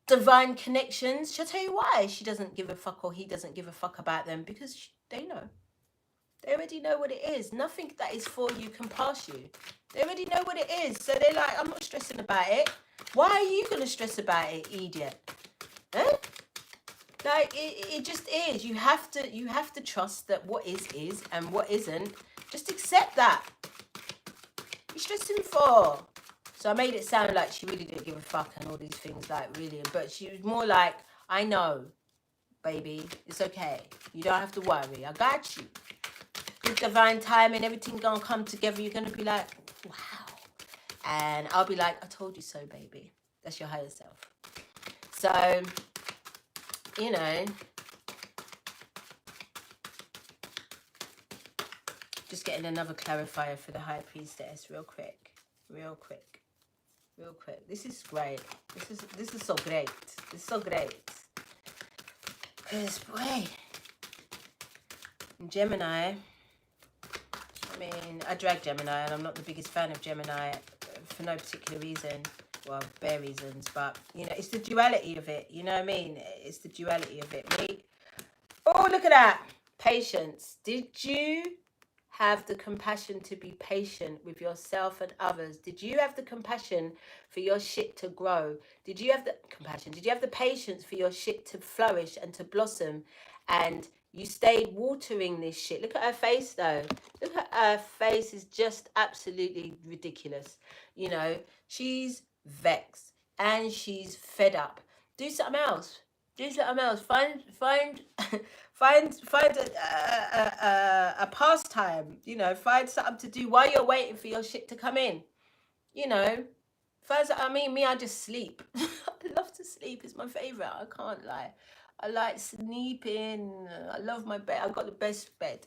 divine connections. She'll tell you why she doesn't give a fuck, or he doesn't give a fuck about them, because they know. They already know what it is. Nothing that is for you can pass you. They already know what it is. So they're like, I'm not stressing about it. Why are you going to stress about it, idiot? Huh? Like, it just is. You have to trust that what is and what isn't. Just accept that. What are you stressing for? So I made it sound like she really didn't give a fuck and all these things, like, really. But she was more like, I know, baby. It's okay. You don't have to worry. I got you. Good divine timing. Everything gonna come together. You're gonna be like, wow. And I'll be like, I told you so, baby. That's your higher self. So, you know, just getting another clarifier for the High Priestess real quick. This is great. This is so great. It's so great. Because, boy, Gemini, I mean, I drag Gemini, and I'm not the biggest fan of Gemini for no particular reason. Well, bare reasons, but, you know, it's the duality of it. You know what I mean? It's the duality of it. Me. Oh, look at that. Patience. Did you have the compassion to be patient with yourself and others? Did you have the compassion for your shit to grow? Did you have the compassion? Did you have the patience for your shit to flourish and to blossom? And you stayed watering this shit. Look at her face, though. Look at her face. Is just absolutely ridiculous. You know, she's vexed and she's fed up. Do something else. Do something else. Find a pastime. You know, find something to do while you're waiting for your shit to come in. You know, first, I mean, me, I just sleep. I love to sleep. It's my favorite. I can't lie. I like sleeping. I love my bed. I've got the best bed.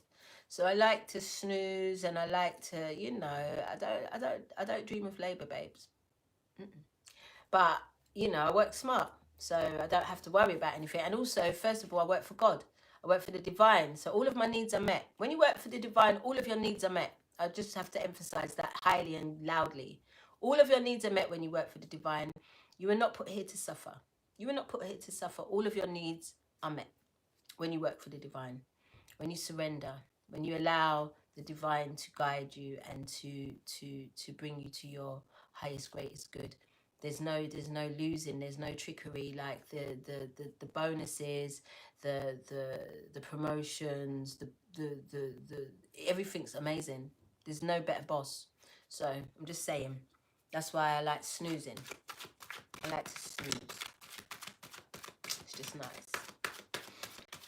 So I like to snooze, and I like to, you know, I don't dream of labor, babes. But, you know, I work smart, so I don't have to worry about anything. And also, first of all, I work for God. I work for the divine. So all of my needs are met. When you work for the divine, all of your needs are met. I just have to emphasize that highly and loudly. All of your needs are met when you work for the divine. You are not put here to suffer. You are not put here to suffer. All of your needs are met when you work for the divine. When you surrender, when you allow the divine to guide you and to bring you to your highest, greatest good. There's no losing. There's no trickery. Like the bonuses, the promotions, the everything's amazing. There's no better boss. So I'm just saying. That's why I like snoozing. I like to snooze. It's just nice.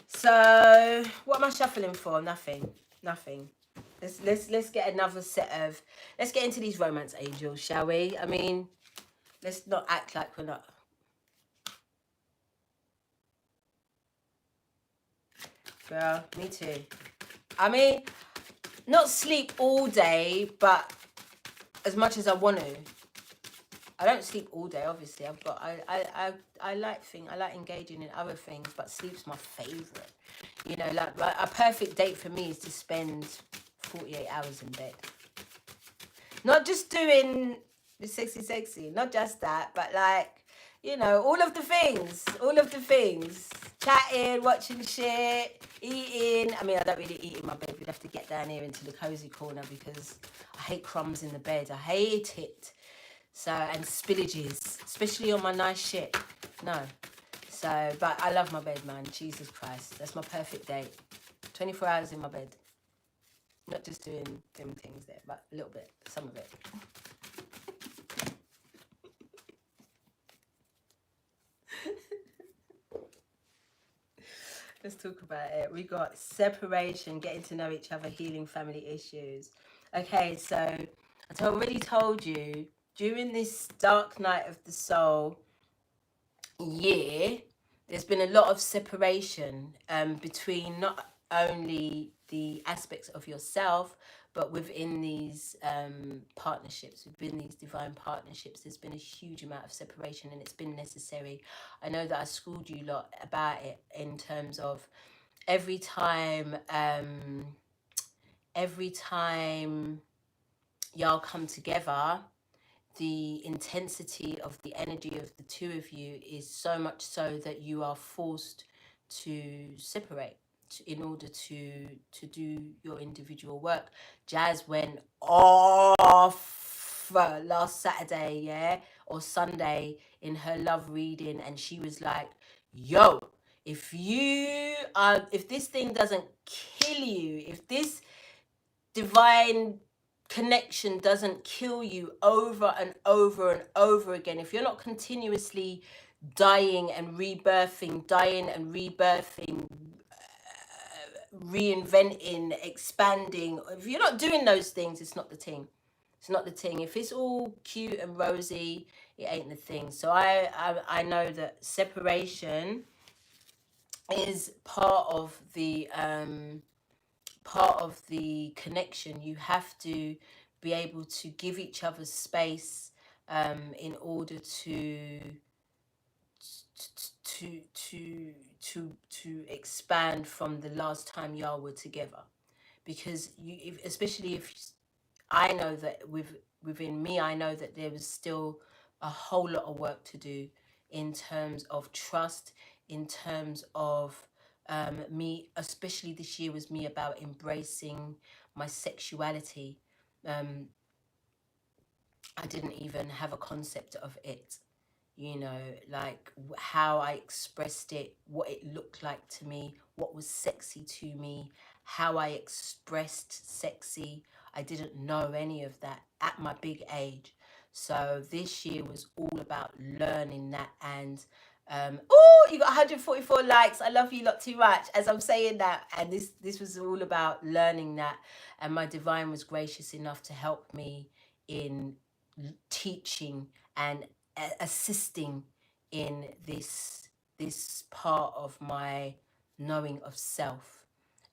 So what am I shuffling for? Nothing. Let's get another set of. Let's get into these romance angels, shall we? I mean, let's not act like we're not. Girl, me too. I mean, not sleep all day, but as much as I want to. I don't sleep all day, obviously. I like engaging in other things, but sleep's my favorite. You know, like a perfect date for me is to spend 48 hours in bed. Not just doing the sexy, not just that, but like, you know, all of the things. Chatting, watching shit, eating. I mean, I don't really eat in my bed. We'd have to get down here into the cozy corner because I hate crumbs in the bed. I hate it. So, and spillages, especially on my nice shit. No. So, but I love my bed, man. Jesus Christ. That's my perfect date. 24 hours in my bed. Not just doing them things there, but a little bit, some of it. Let's talk about it. We got separation, getting to know each other, healing family issues. Okay, so I already told you, during this dark night of the soul year, there's been a lot of separation between not only the aspects of yourself, but within these partnerships, within these divine partnerships, there's been a huge amount of separation, and it's been necessary. I know that I schooled you a lot about it in terms of every time y'all come together, the intensity of the energy of the two of you is so much so that you are forced to separate in order to do your individual work. Jazz went off last Saturday, yeah, or Sunday, in her love reading, and she was like, yo, if this thing doesn't kill you, if this divine connection doesn't kill you over and over and over again, if you're not continuously dying and rebirthing, reinventing, expanding, if you're not doing those things, it's not the thing. It's not the thing. If it's all cute and rosy, it ain't the thing. So I know that separation is part of the connection. You have to be able to give each other space in order to expand from the last time y'all were together. Because especially if I know that within me, I know that there was still a whole lot of work to do in terms of trust, in terms of me, especially this year was me about embracing my sexuality. I didn't even have a concept of it, you know, like how I expressed it, what it looked like to me, what was sexy to me, how I expressed sexy. I didn't know any of that at my big age. So this year was all about learning that. And oh, you got 144 likes. I love you lot too much as I'm saying that. And this was all about learning that. And my divine was gracious enough to help me in teaching and assisting in this part of my knowing of self.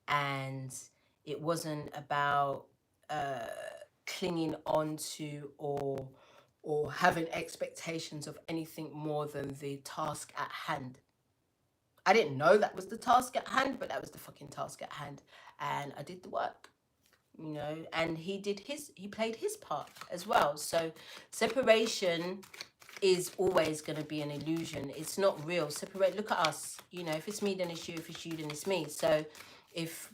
And it wasn't about clinging on to or having expectations of anything more than the task at hand. I didn't know that was the task at hand, but that was the fucking task at hand, and I did the work, you know. And he played his part as well. So separation is always going to be an illusion. It's not real. Separate. Look at us, you know. If it's me, then it's you. If it's you, then it's me. So if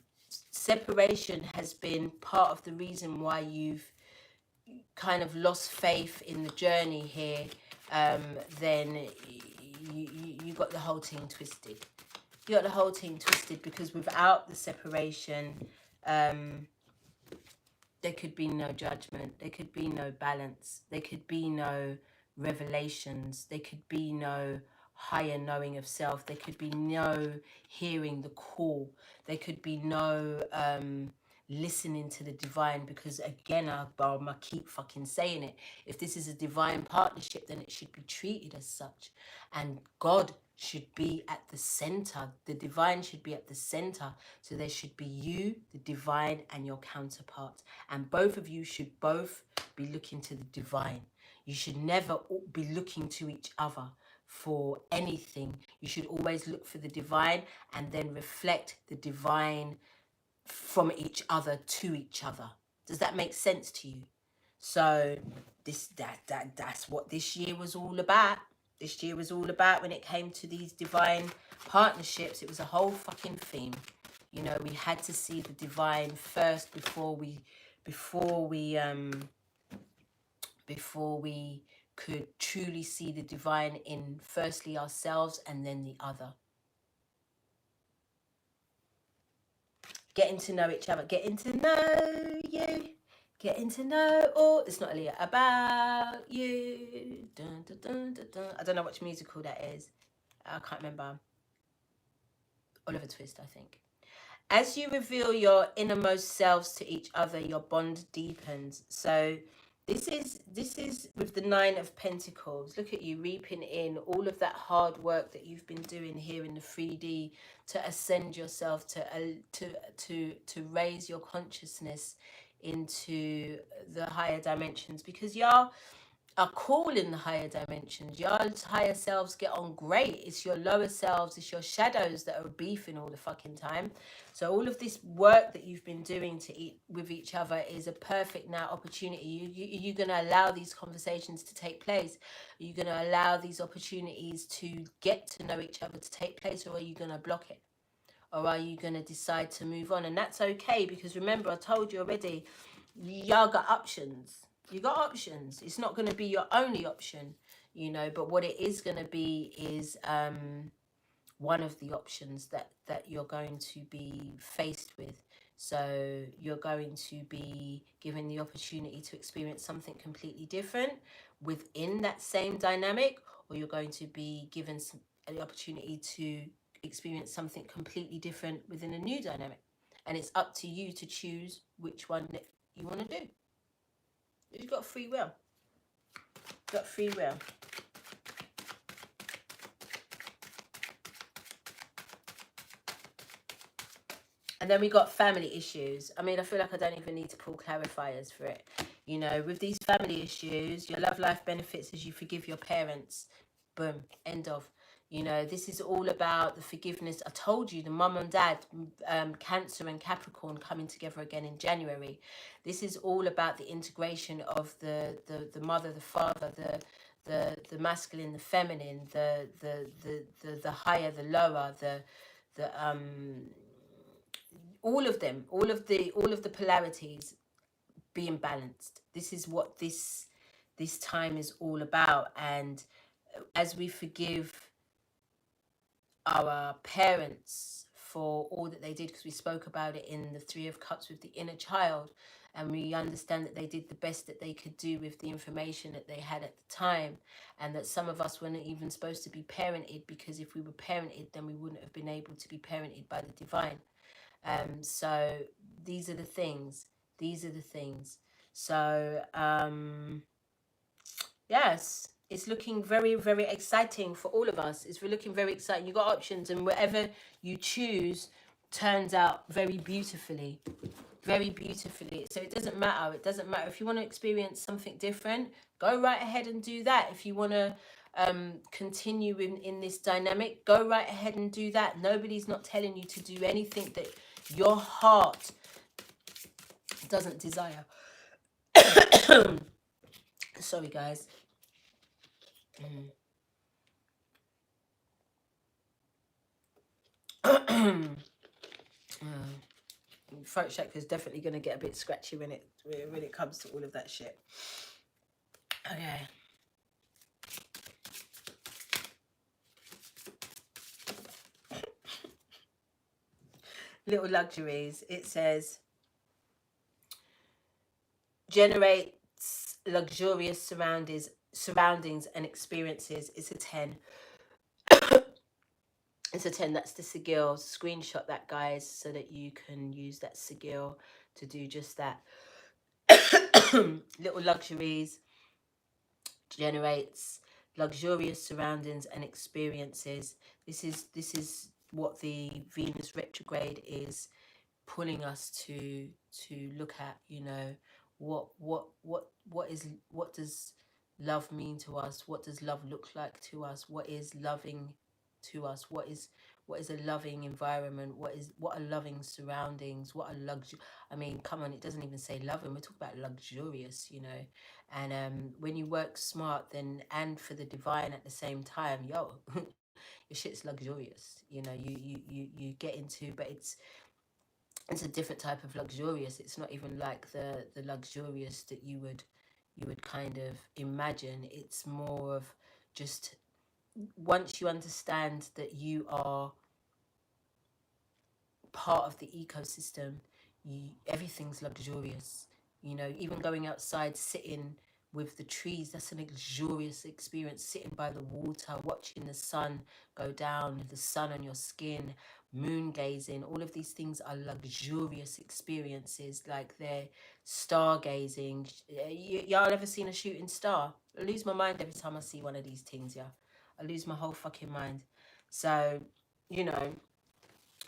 separation has been part of the reason why you've kind of lost faith in the journey here, then you got the whole thing twisted. You got the whole thing twisted, because without the separation, there could be no judgment, there could be no balance, there could be no revelations, there could be no higher knowing of self, there could be no hearing the call, there could be no listening to the divine. Because again, I keep fucking saying it, if this is a divine partnership, then it should be treated as such, and God should be at the center. The divine should be at the center. So there should be you, the divine, and your counterpart. And both of you should both be looking to the divine. You should never be looking to each other for anything. You should always look for the divine and then reflect the divine from each other to each other. Does that make sense to you? So that's what this year was all about. This year was all about, when it came to these divine partnerships, it was a whole fucking theme. You know, we had to see the divine first before we could truly see the divine in firstly ourselves and then the other. Getting to know each other, getting to know you, getting to know all. It's not Aaliyah, about you. Dun, dun, dun, dun, dun. I don't know which musical that is. I can't remember. Oliver Twist, I think. As you reveal your innermost selves to each other, your bond deepens. So this is with the 9 of Pentacles. Look at you reaping in all of that hard work that you've been doing here in the 3D to ascend yourself, to raise your consciousness into the higher dimensions, because y'all are cool in the higher dimensions. Your higher selves get on great. It's your lower selves, it's your shadows that are beefing all the fucking time. So all of this work that you've been doing to eat with each other is a perfect now opportunity. You're going to allow these conversations to take place. Are you going to allow these opportunities to get to know each other to take place, or are you going to block it? Or are you going to decide to move on? And that's okay, because remember, I told you already, y'all got options. You got options. It's not going to be your only option, you know, but what it is going to be is one of the options that you're going to be faced with. So you're going to be given the opportunity to experience something completely different within that same dynamic, or you're going to be given the opportunity to experience something completely different within a new dynamic. And it's up to you to choose which one that you want to do. You've got free will. You've got free will. And then we got family issues. I mean, I feel like I don't even need to pull clarifiers for it. You know, with these family issues, your love life benefits as you forgive your parents. Boom. End of. You know, this is all about the forgiveness. I told you, the mum and dad, Cancer and Capricorn coming together again in January. This is all about the integration of the mother, the father, the masculine, the feminine, the higher, the lower, all of them, all of the polarities being balanced. This is what this time is all about. And as we forgive our parents for all that they did, because we spoke about it in the 3 of Cups with the inner child, and we understand that they did the best that they could do with the information that they had at the time, and that some of us weren't even supposed to be parented, because if we were parented, then we wouldn't have been able to be parented by the divine. So these are the things. So yes, it's looking very, very exciting for all of us. It's looking very exciting. You got options, and whatever you choose turns out very beautifully. Very beautifully. So it doesn't matter. It doesn't matter. If you want to experience something different, go right ahead and do that. If you want to continue in this dynamic, go right ahead and do that. Nobody's not telling you to do anything that your heart doesn't desire. Sorry, guys. Throat chakra is definitely going to get a bit scratchy when it comes to all of that shit. Okay. Little luxuries. It says generates luxurious surroundings and experiences. It's a 10. It's a 10. That's the sigil. Screenshot that, guys, so that you can use that sigil to do just that. Little luxuries generates luxurious surroundings and experiences. This is what the Venus retrograde is pulling us to look at. You know, what does love mean to us? What does love look like to us? What is loving to us? What is a loving environment? What are loving surroundings? What are I mean, come on, it doesn't even say loving. We're talking about luxurious, you know. And when you work smart, then and for the divine at the same time, yo, your shit's luxurious. You know, you get into, but it's a different type of luxurious. It's not even like the luxurious that you would kind of imagine. It's more of just, once you understand that you are part of the ecosystem, everything's luxurious. You know, even going outside, sitting with the trees, that's a luxurious experience. Sitting by the water, watching the sun go down, the sun on your skin, moon gazing, all of these things are luxurious experiences. Like they're stargazing. Y'all ever seen a shooting star? I lose my mind every time I see one of these things. Yeah, I lose my whole fucking mind. So, you know,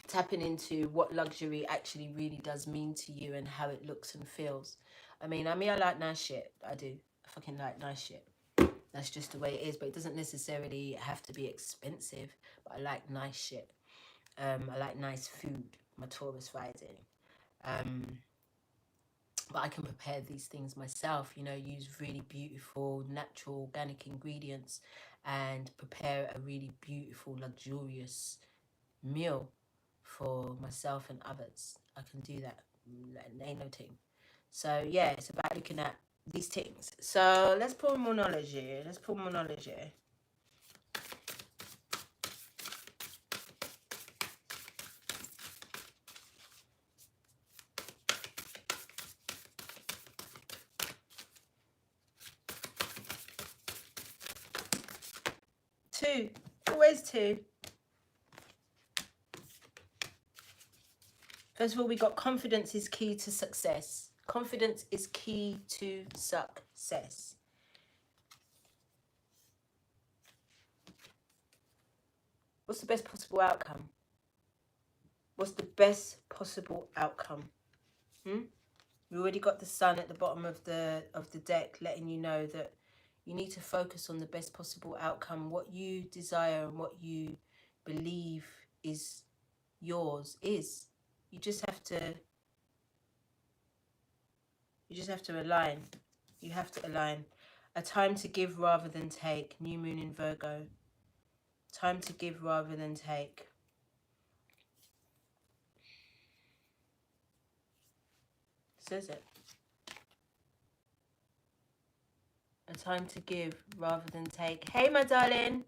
tapping into what luxury actually really does mean to you and how it looks and feels. I mean, I like nice shit. I do. I fucking like nice shit. That's just the way it is. But it doesn't necessarily have to be expensive. But I like nice shit. I like nice food. My Taurus rising. But I can prepare these things myself. You know, use really beautiful, natural, organic ingredients and prepare a really beautiful, luxurious meal for myself and others. I can do that. Ain't no thing. So yeah, it's about looking at these things. So let's pull Moonology. Let's pull Moonology. Two. Always two. First of all, we got confidence is key to success. Confidence is key to success. What's the best possible outcome? What's the best possible outcome? We already got the sun at the bottom of the deck, letting you know that you need to focus on the best possible outcome. What you desire and what you believe is yours is. You just have to align. You have to align. A time to give rather than take. New moon in Virgo. Time to give rather than take. Says it. A time to give rather than take. Hey, my darling.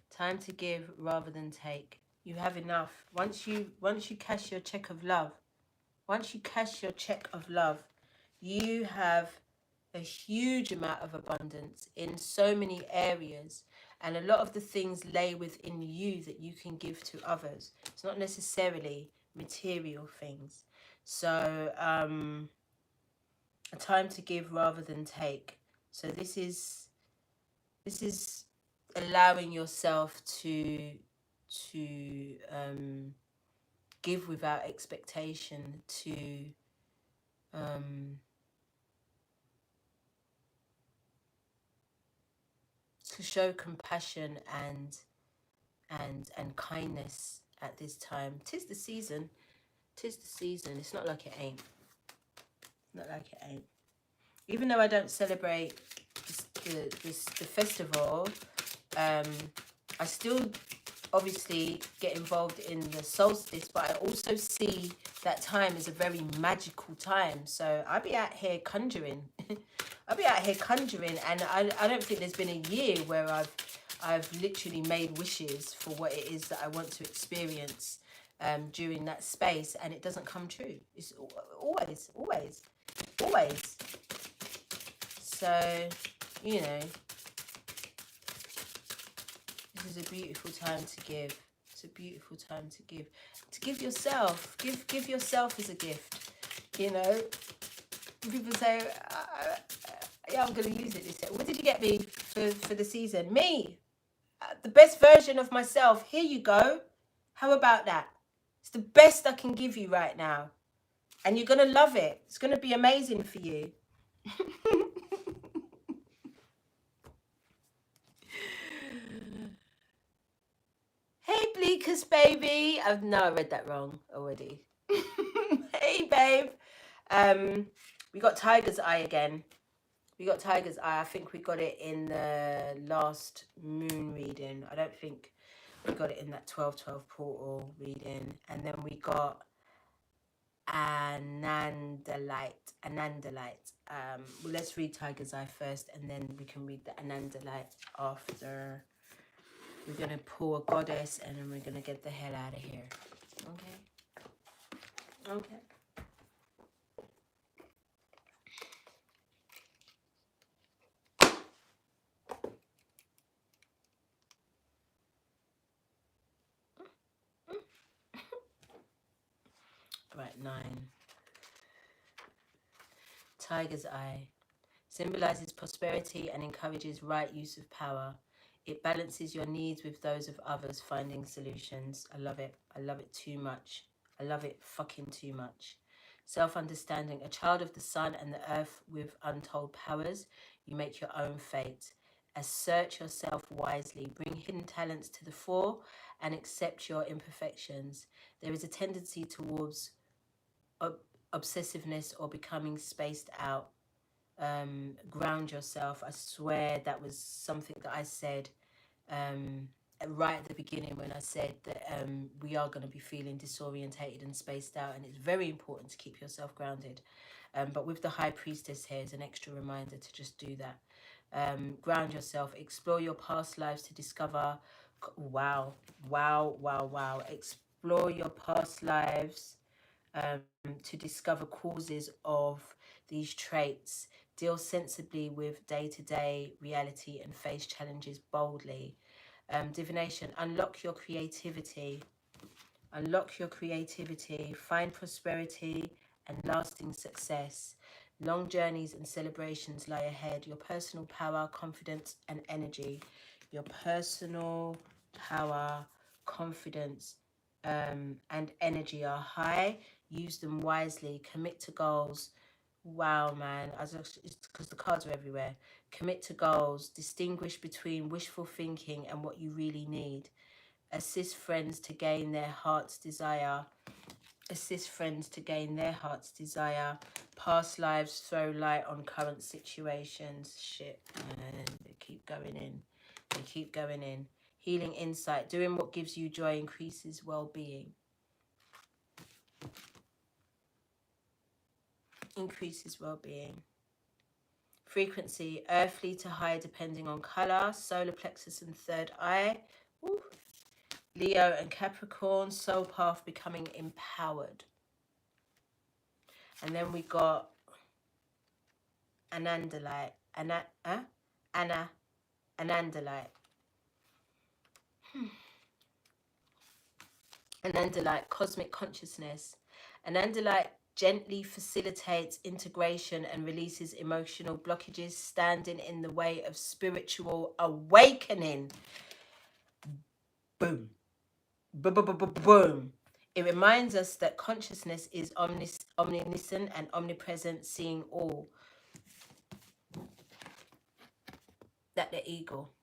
Time to give rather than take. You have enough. Once you cash your check of love, you have a huge amount of abundance in so many areas, and a lot of the things lay within you that you can give to others. It's not necessarily material things. So a time to give rather than take. So this is allowing yourself to give without expectation, to show compassion and kindness at this time. Tis the season. It's not like it ain't. Even though I don't celebrate the festival, I still obviously get involved in the solstice, but I also see that time as a very magical time. So I'll be out here conjuring. And I don't think there's been a year where I've literally made wishes for what it is that I want to experience during that space, and it doesn't come true. It's always. So, you know, this is a beautiful time to give. It's a beautiful time to give. To give yourself. Give yourself as a gift. You know, people say, yeah, I'm going to use it this year. What did you get me for the season? Me. The best version of myself. Here you go. How about that? It's the best I can give you right now. And you're going to love it. It's going to be amazing for you. Vegas, baby. Oh, no, I read that wrong already. Hey, babe. We got Tiger's Eye again. We got Tiger's Eye. I think we got it in the last moon reading. I don't think we got it in that 12/12 portal reading. And then we got Anandalite. Well, let's read Tiger's Eye first, and then we can read the Anandalite after. We're going to pull a goddess, and then we're going to get the hell out of here. Okay? Right, 9. Tiger's Eye symbolizes prosperity and encourages right use of power. It balances your needs with those of others, finding solutions. I love it. I love it too much. I love it fucking too much. Self-understanding. A child of the sun and the earth with untold powers. You make your own fate. Assert yourself wisely. Bring hidden talents to the fore and accept your imperfections. There is a tendency towards obsessiveness or becoming spaced out. Ground yourself. I swear that was something that I said right at the beginning when I said that we are going to be feeling disorientated and spaced out, and it's very important to keep yourself grounded. But with the High Priestess here is an extra reminder to just do that. Ground yourself. Explore your past lives to discover. Wow. Explore your past lives to discover causes of these traits. Deal sensibly with day-to-day reality and face challenges boldly. Divination, unlock your creativity. Unlock your creativity. Find prosperity and lasting success. Long journeys and celebrations lie ahead. Your personal power, confidence, and energy. Your personal power, confidence, and energy are high. Use them wisely. Commit to goals. Wow, man. It's because the cards are everywhere. Commit to goals. Distinguish between wishful thinking and what you really need. Assist friends to gain their heart's desire. Assist friends to gain their heart's desire. Past lives throw light on current situations. Shit, man. They keep going in. They keep going in. Healing insight. Doing what gives you joy increases well-being. Increases well-being. Frequency, earthly to high depending on color, solar plexus and third eye. Ooh. Leo and Capricorn, soul path becoming empowered. And then we got Anandalite. Anandalite. Anandalite, cosmic consciousness. Anandalite gently facilitates integration and releases emotional blockages standing in the way of spiritual awakening. Boom. Boom. It reminds us that consciousness is omniscient and omnipresent, seeing all. That the ego.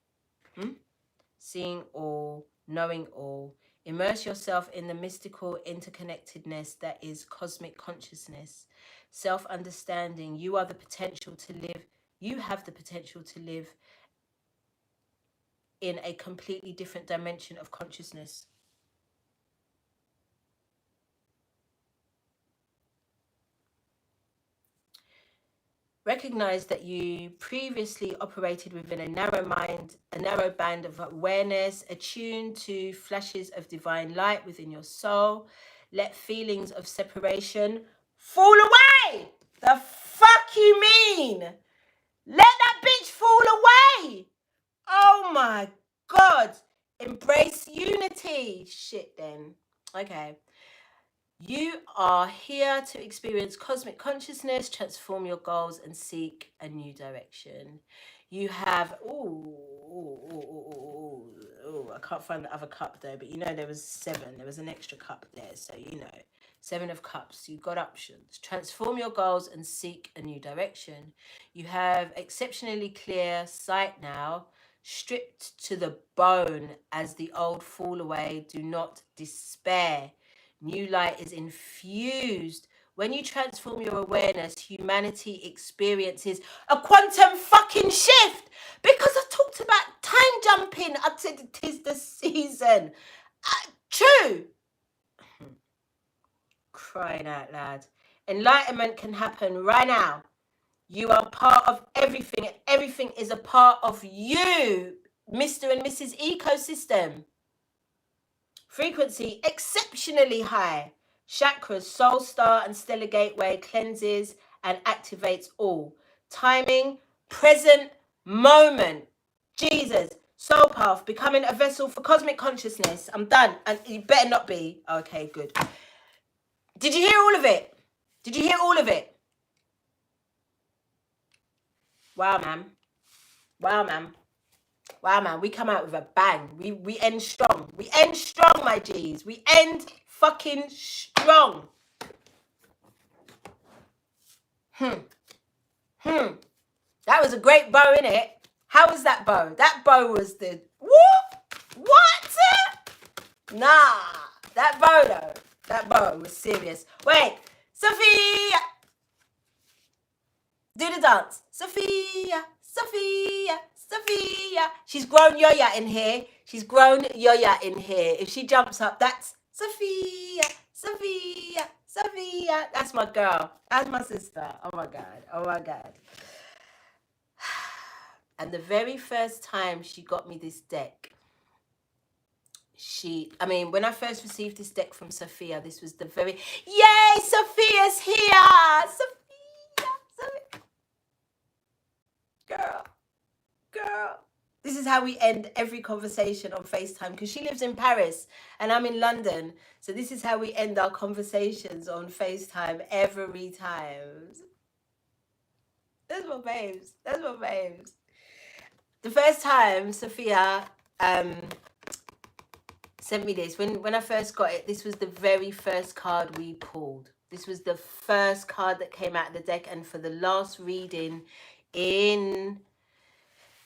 Seeing all, knowing all. Immerse yourself in the mystical interconnectedness that is cosmic consciousness. Self-understanding. You have the potential to live in a completely different dimension of consciousness. Recognize that you previously operated within a narrow band of awareness, attuned to flashes of divine light within your soul. Let feelings of separation fall away. The fuck you mean? Let that bitch fall away. Oh my God. Embrace unity. Shit then. Okay. You are here to experience cosmic consciousness, transform your goals, and seek a new direction. You have, I can't find the other cup though, but you know there was 7. There was an extra cup there, so you know. 7 of Cups, you've got options. Transform your goals and seek a new direction. You have exceptionally clear sight now stripped to the bone as the old fall away. Do not despair. New light is infused. When you transform your awareness, humanity experiences a quantum fucking shift. Because I talked about time jumping. I said it is the season. True. Crying out loud. Enlightenment can happen right now. You are part of everything, and everything is a part of you, Mr. and Mrs. Ecosystem. Frequency exceptionally high. Chakras, soul star and stellar gateway cleanses and activates all. Timing, present moment. Jesus, soul path, becoming a vessel for cosmic consciousness. I'm done. And you better not be. Okay, good. Did you hear all of it? Did you hear all of it? Wow, man. Wow, man. Wow, man. We come out with a bang. We end strong. We end strong, my G's. We end fucking strong. That was a great bow, innit? How was that bow? That bow was the... What? Nah. That bow, though. That bow was serious. Wait. Sophia. Do the dance. Sophia. Sophia. Sophia. She's grown Yoya in here. She's grown Yoya in here. If she jumps up, that's Sophia. Sophia. Sophia. That's my girl. That's my sister. Oh my God. Oh my God. And the very first time she got me this deck, when I first received this deck from Sophia, this was the very, yay, Sophia's here. Sophia. Girl. This is how we end every conversation on FaceTime, because she lives in Paris and I'm in London. So this is how we end our conversations on FaceTime every time. That's my babes. That's my babes. The first time Sophia sent me this, when I first got it, this was the very first card we pulled. This was the first card that came out of the deck. And for the last reading in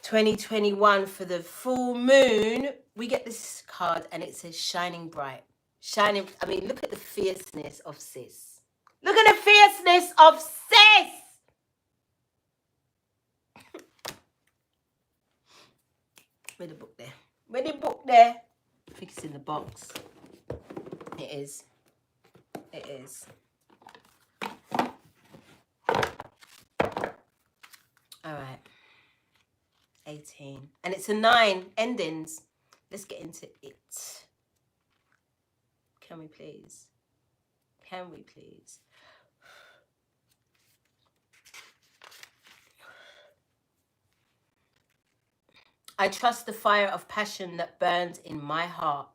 2021 for the full moon, we get this card and it says shining bright. Shining, look at the fierceness of sis. Look at the fierceness of sis. Where's the book there? Where's the book there? I think it's in the box. It is. It is. All right. 18. And it's a 9 endings. Let's get into it. Can we please? Can we please? I trust the fire of passion that burns in my heart,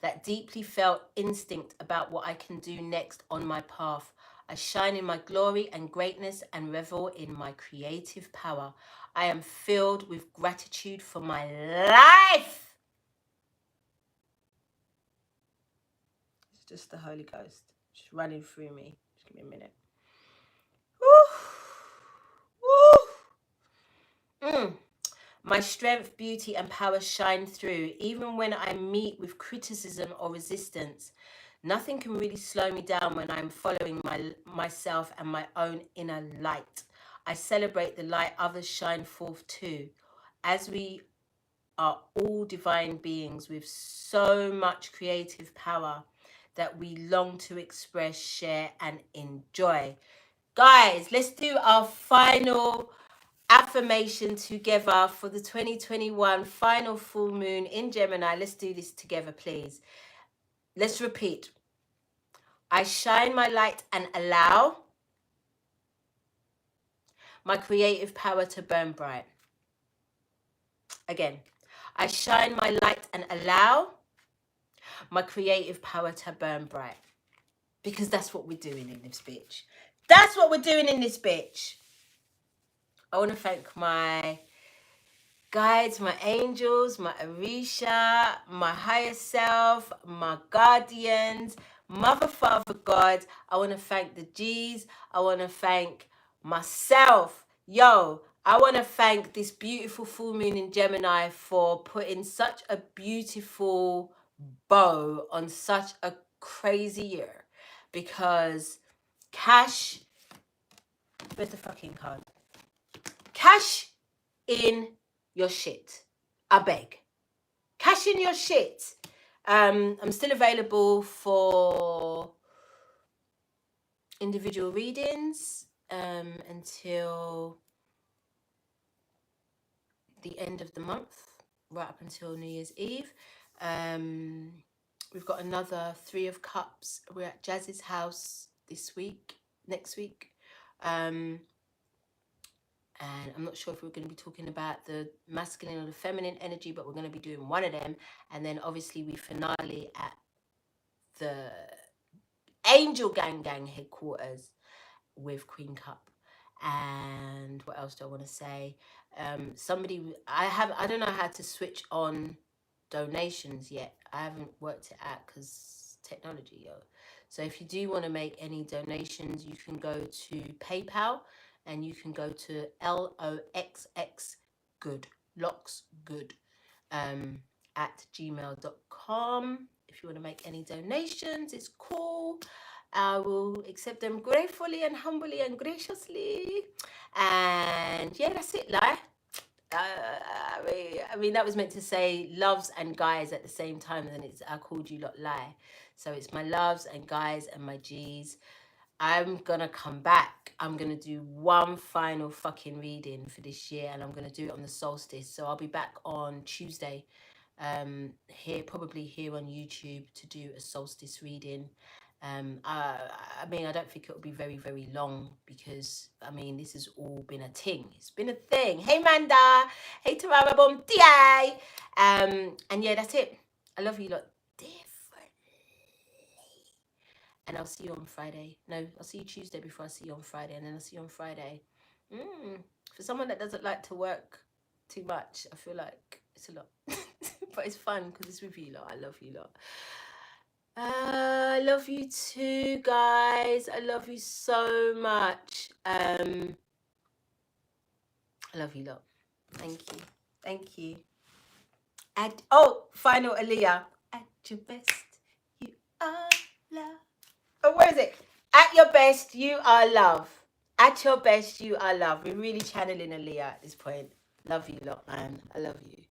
that deeply felt instinct about what I can do next on my path. I shine in my glory and greatness and revel in my creative power. I am filled with gratitude for my life. It's just the Holy Ghost just running through me. Just give me a minute. My strength, beauty, and power shine through, even when I meet with criticism or resistance. Nothing can really slow me down when I'm following myself and my own inner light. I celebrate the light others shine forth too, as we are all divine beings with so much creative power that we long to express, share, and enjoy. Guys, let's do our final affirmation together for the 2021 final full moon in Gemini. Let's do this together, please. Let's repeat. I shine my light and allow my creative power to burn bright. Again, I shine my light and allow my creative power to burn bright. Because that's what we're doing in this bitch. That's what we're doing in this bitch. I want to thank my guides, my angels, my Orisha, my higher self, my guardians, Mother, Father, God. I want to thank the G's. I want to thank myself. Yo, I want to thank this beautiful full moon in Gemini for putting such a beautiful bow on such a crazy year, because cash, where's the fucking card? Cash in your shit. I beg. Cash in your shit. I'm still available for individual readings until the end of the month, right up until New Year's Eve. We've got another 3 of Cups. We're at Jazz's house next week. And I'm not sure if we're going to be talking about the masculine or the feminine energy, but we're going to be doing one of them. And then obviously we finale at the Angel Gang headquarters with Queen Cup. And what else do I want to say? I don't know how to switch on donations yet. I haven't worked it out because technology, yo. So if you do want to make any donations, you can go to PayPal and you can go to LOXX good, locks good, at gmail.com. If you want to make any donations, it's cool. I will accept them gratefully and humbly and graciously. And yeah, that's it, lie. I mean, that was meant to say loves and guys at the same time, and then I called you lot lie. So it's my loves and guys and my G's. I'm gonna come back. I'm gonna do one final fucking reading for this year, and I'm gonna do it on the solstice. So I'll be back on Tuesday, probably here on YouTube, to do a solstice reading. I mean, I don't think it'll be very, very long, because I mean, this has all been a thing. It's been a thing. Hey Manda, hey Tamara Bom Ti. And yeah, that's it. I love you lot differently. And I'll see you on Friday. No, I'll see you Tuesday before I see you on Friday, and then I'll see you on Friday. For someone that doesn't like to work too much, I feel like it's a lot. But it's fun because it's with you lot. I love you lot. I love you too, guys. I love you so much. I love you lot. Thank you. Thank you. Final Aaliyah. At your best, you are love. Oh, where is it? At your best, you are love. At your best, you are love. We're really channeling Aaliyah at this point. Love you lot, man. I love you.